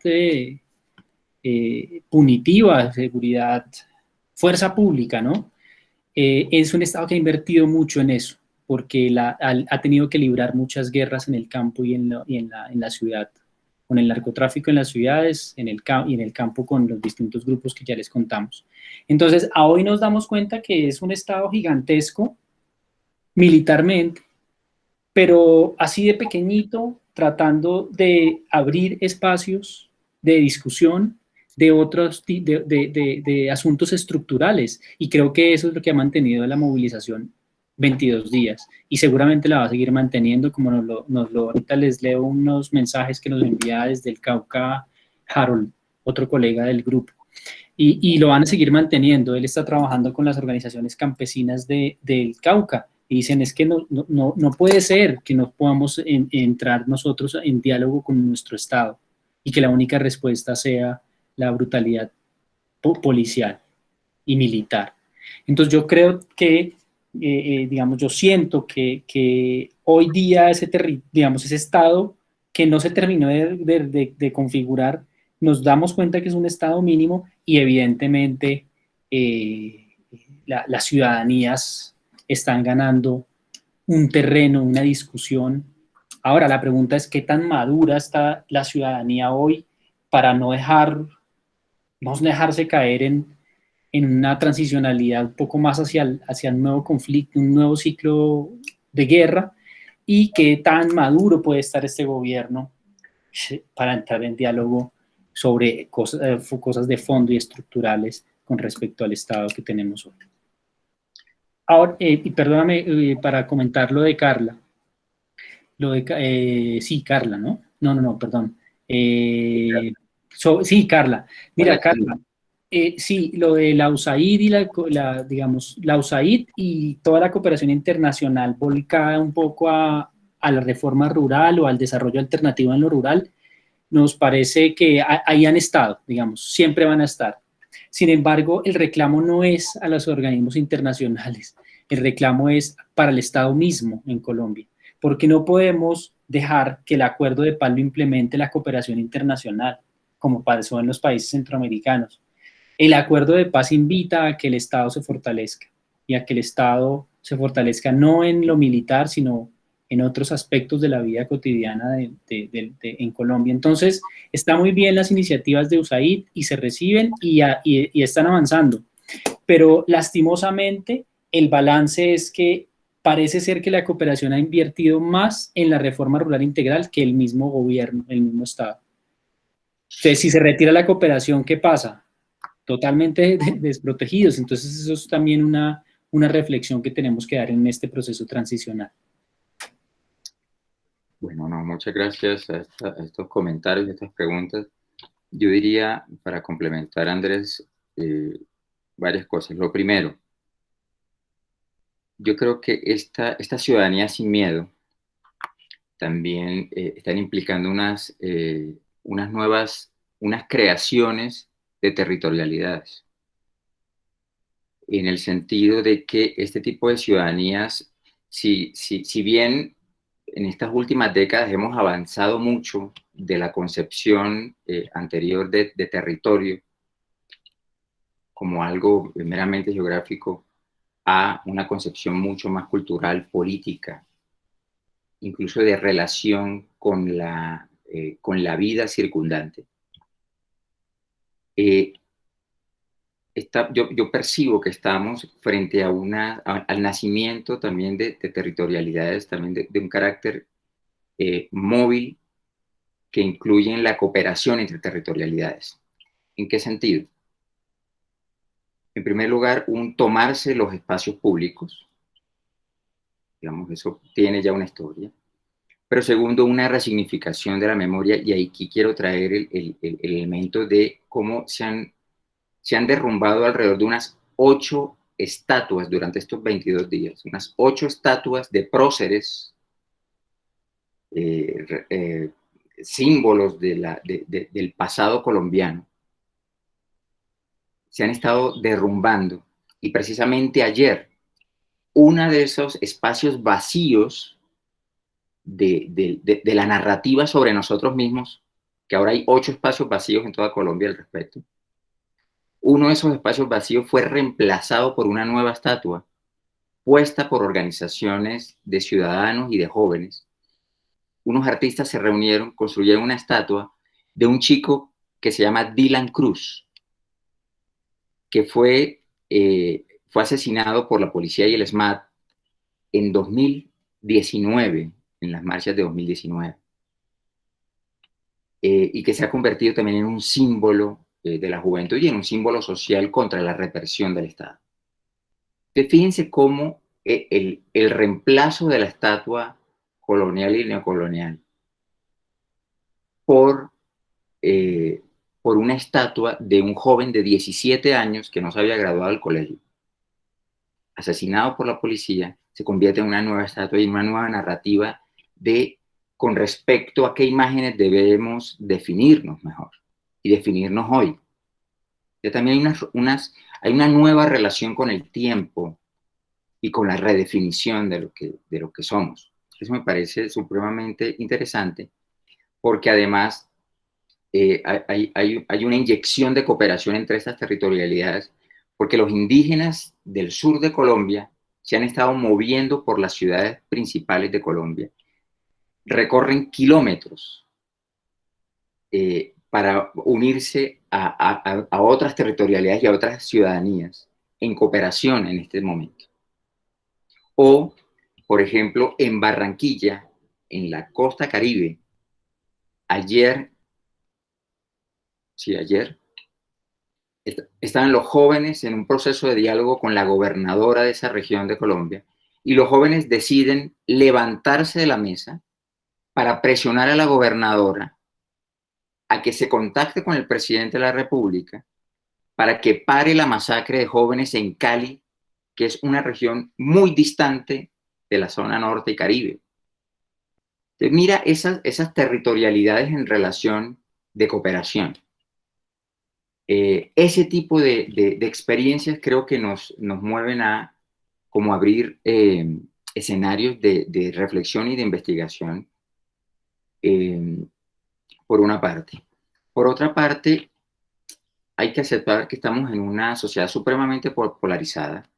punitiva, seguridad, fuerza pública, ¿no? Es un Estado que ha invertido mucho en eso, porque ha tenido que librar muchas guerras en el campo y en la ciudad, con el narcotráfico en las ciudades y en el campo con los distintos grupos que ya les contamos. Entonces, a hoy nos damos cuenta que es un Estado gigantesco militarmente, pero así de pequeñito, tratando de abrir espacios de discusión de otros de asuntos estructurales. Y creo que eso es lo que ha mantenido la movilización 22 días y seguramente la va a seguir manteniendo, como ahorita les leo unos mensajes que nos envía desde el Cauca Harold, otro colega del grupo. Y lo van a seguir manteniendo. Él está trabajando con las organizaciones campesinas del Cauca y dicen es que no puede ser que no podamos entrar nosotros en diálogo con nuestro Estado y que la única respuesta sea la brutalidad policial y militar. Entonces yo creo que, digamos, yo siento que hoy día digamos, ese Estado que no se terminó de configurar, nos damos cuenta que es un Estado mínimo y evidentemente las ciudadanías están ganando un terreno, una discusión. Ahora, la pregunta es qué tan madura está la ciudadanía hoy para no dejarse caer en una transicionalidad un poco más hacia un nuevo conflicto, un nuevo ciclo de guerra, y qué tan maduro puede estar este gobierno para entrar en diálogo sobre cosas de fondo y estructurales con respecto al Estado que tenemos hoy. Ahora, y perdóname para comentar lo de Carla. Sí, Carla, ¿no? No, perdón. Sí, Carla. Mira, Carla, sí, lo de la USAID y digamos, la USAID y toda la cooperación internacional volcada un poco a la reforma rural o al desarrollo alternativo en lo rural, nos parece que ahí han estado, digamos, siempre van a estar. Sin embargo, el reclamo no es a los organismos internacionales, el reclamo es para el Estado mismo en Colombia, porque no podemos dejar que el acuerdo de paz lo implemente la cooperación internacional, como pasó en los países centroamericanos. El acuerdo de paz invita a que el Estado se fortalezca y a que el Estado se fortalezca no en lo militar, sino en otros aspectos de la vida cotidiana en Colombia. Entonces, está muy bien las iniciativas de USAID y se reciben y están avanzando, pero lastimosamente el balance es que parece ser que la cooperación ha invertido más en la reforma rural integral que el mismo gobierno, el mismo Estado. Entonces, si se retira la cooperación, ¿qué pasa? Totalmente desprotegidos. Entonces, eso es también una reflexión que tenemos que dar en este proceso transicional. Bueno, no, muchas gracias a estos comentarios, a estas preguntas. Yo diría, para complementar, Andrés, varias cosas. Lo primero, yo creo que esta ciudadanía sin miedo también están implicando unas creaciones de territorialidades, en el sentido de que este tipo de ciudadanías, si bien en estas últimas décadas hemos avanzado mucho de la concepción anterior de territorio como algo meramente geográfico a una concepción mucho más cultural, política, incluso de relación con la vida circundante. Yo percibo que estamos frente a al nacimiento también de territorialidades, también de un carácter móvil que incluyen la cooperación entre territorialidades. ¿En qué sentido? En primer lugar, un tomarse los espacios públicos, digamos, eso tiene ya una historia. Pero segundo, una resignificación de la memoria, y aquí quiero traer el elemento de cómo se han derrumbado alrededor de unas 8 estatuas durante estos 22 días, unas 8 estatuas de próceres, símbolos del pasado colombiano, se han estado derrumbando. Y precisamente ayer, uno de esos espacios vacíos de la narrativa sobre nosotros mismos, que ahora hay 8 espacios vacíos en toda Colombia al respecto, uno de esos espacios vacíos fue reemplazado por una nueva estatua puesta por organizaciones de ciudadanos y de jóvenes. Unos artistas se reunieron, construyeron una estatua de un chico que se llama Dylan Cruz, que fue asesinado por la policía y el SMAT en 2019, en las marchas de 2019, y que se ha convertido también en un símbolo de la juventud y en un símbolo social contra la represión del Estado. Entonces, fíjense cómo el reemplazo de la estatua colonial y neocolonial por, por una estatua de un joven de 17 años que no se había graduado del colegio, asesinado por la policía, se convierte en una nueva estatua y una nueva narrativa con respecto a qué imágenes debemos definirnos mejor y definirnos hoy. Ya también hay una nueva relación con el tiempo y con la redefinición de lo que somos. Eso me parece supremamente interesante porque además hay una inyección de cooperación entre estas territorialidades, porque los indígenas del sur de Colombia se han estado moviendo por las ciudades principales de Colombia, recorren kilómetros para unirse a otras territorialidades y a otras ciudadanías en cooperación en este momento. O, por ejemplo, en Barranquilla, en la costa Caribe, ayer estaban los jóvenes en un proceso de diálogo con la gobernadora de esa región de Colombia, y los jóvenes deciden levantarse de la mesa para presionar a la gobernadora a que se contacte con el presidente de la República para que pare la masacre de jóvenes en Cali, que es una región muy distante de la zona norte y Caribe. Entonces, mira esas territorialidades en relación de cooperación. Ese tipo de experiencias creo que nos mueven a como abrir escenarios de reflexión y de investigación, por una parte. Por otra parte, hay que aceptar que estamos en una sociedad supremamente polarizada,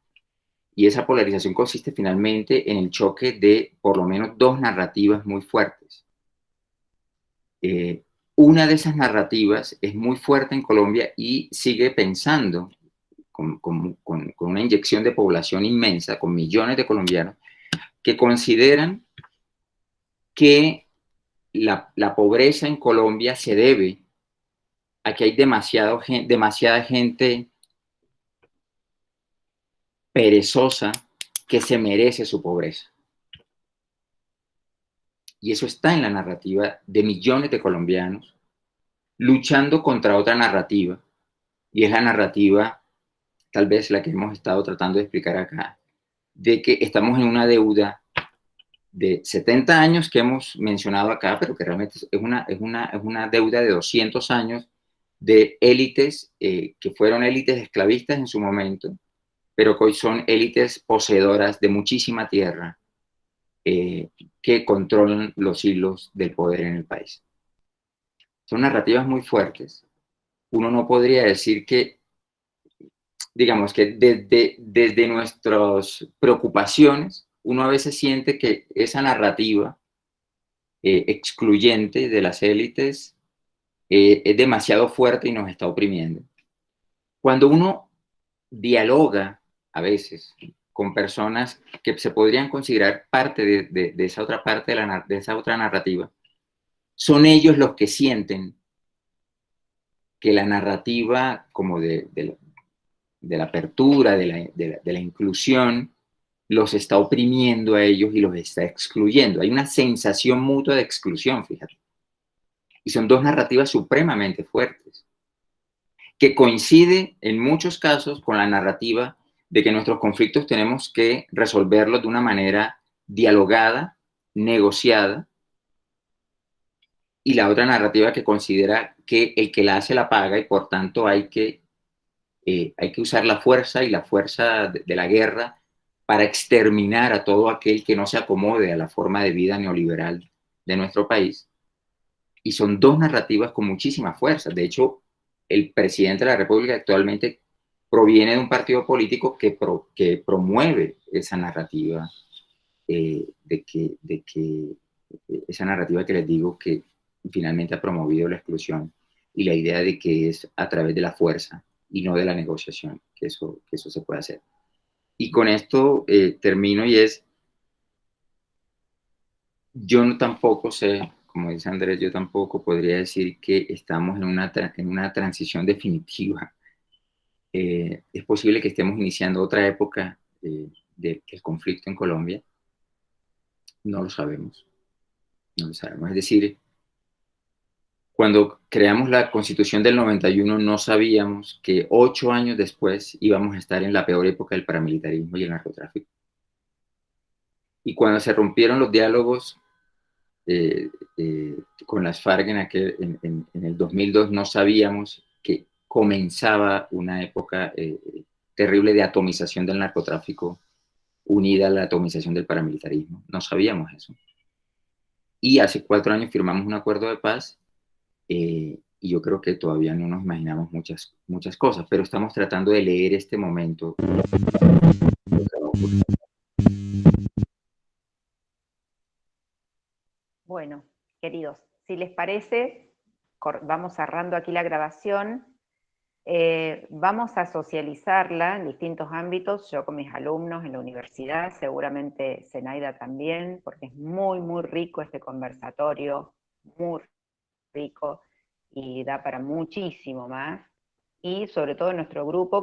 y esa polarización consiste finalmente en el choque de por lo menos dos narrativas muy fuertes. Una de esas narrativas es muy fuerte en Colombia y sigue pensando con una inyección de población inmensa, con millones de colombianos, que consideran que la pobreza en Colombia se debe a que hay demasiada gente perezosa que se merece su pobreza. Y eso está en la narrativa de millones de colombianos luchando contra otra narrativa, y es la narrativa, tal vez la que hemos estado tratando de explicar acá, de que estamos en una deuda de 70 años que hemos mencionado acá, pero que realmente es una deuda de 200 años de élites que fueron élites esclavistas en su momento, pero que hoy son élites poseedoras de muchísima tierra que controlan los hilos del poder en el país. Son narrativas muy fuertes. Uno no podría decir que, digamos, que desde nuestras preocupaciones, uno a veces siente que esa narrativa excluyente de las élites es demasiado fuerte y nos está oprimiendo. Cuando uno dialoga a veces con personas que se podrían considerar parte de esa otra parte de esa otra narrativa, son ellos los que sienten que la narrativa como de la apertura, de la inclusión, los está oprimiendo a ellos y los está excluyendo. Hay una sensación mutua de exclusión, fíjate. Y son dos narrativas supremamente fuertes, que coincide en muchos casos con la narrativa de que nuestros conflictos tenemos que resolverlos de una manera dialogada, negociada, y la otra narrativa que considera que el que la hace la paga y por tanto hay que usar la fuerza y la fuerza de la guerra para exterminar a todo aquel que no se acomode a la forma de vida neoliberal de nuestro país. Y son dos narrativas con muchísima fuerza. De hecho, el presidente de la República actualmente proviene de un partido político que promueve esa narrativa, esa narrativa que les digo que finalmente ha promovido la exclusión y la idea de que es a través de la fuerza y no de la negociación que eso se puede hacer. Y con esto termino, y es Yo no tampoco sé, como dice Andrés, yo tampoco podría decir que estamos en una transición definitiva. Es posible que estemos iniciando otra época del conflicto en Colombia. No lo sabemos, no lo sabemos. Es decir, cuando creamos la Constitución del 91 no sabíamos que 8 años después íbamos a estar en la peor época del paramilitarismo y el narcotráfico. Y cuando se rompieron los diálogos eh, con las FARC en el 2002, no sabíamos que comenzaba una época terrible de atomización del narcotráfico unida a la atomización del paramilitarismo. No sabíamos eso. Y hace 4 años firmamos un acuerdo de paz y yo creo que todavía no nos imaginamos muchas cosas, pero estamos tratando de leer este momento. Bueno, queridos, si les parece, vamos cerrando aquí la grabación. Vamos a socializarla en distintos ámbitos, yo con mis alumnos en la universidad, seguramente Zenaida también, porque es muy, muy rico este conversatorio, muy rico y da para muchísimo más. Y sobre todo en nuestro grupo,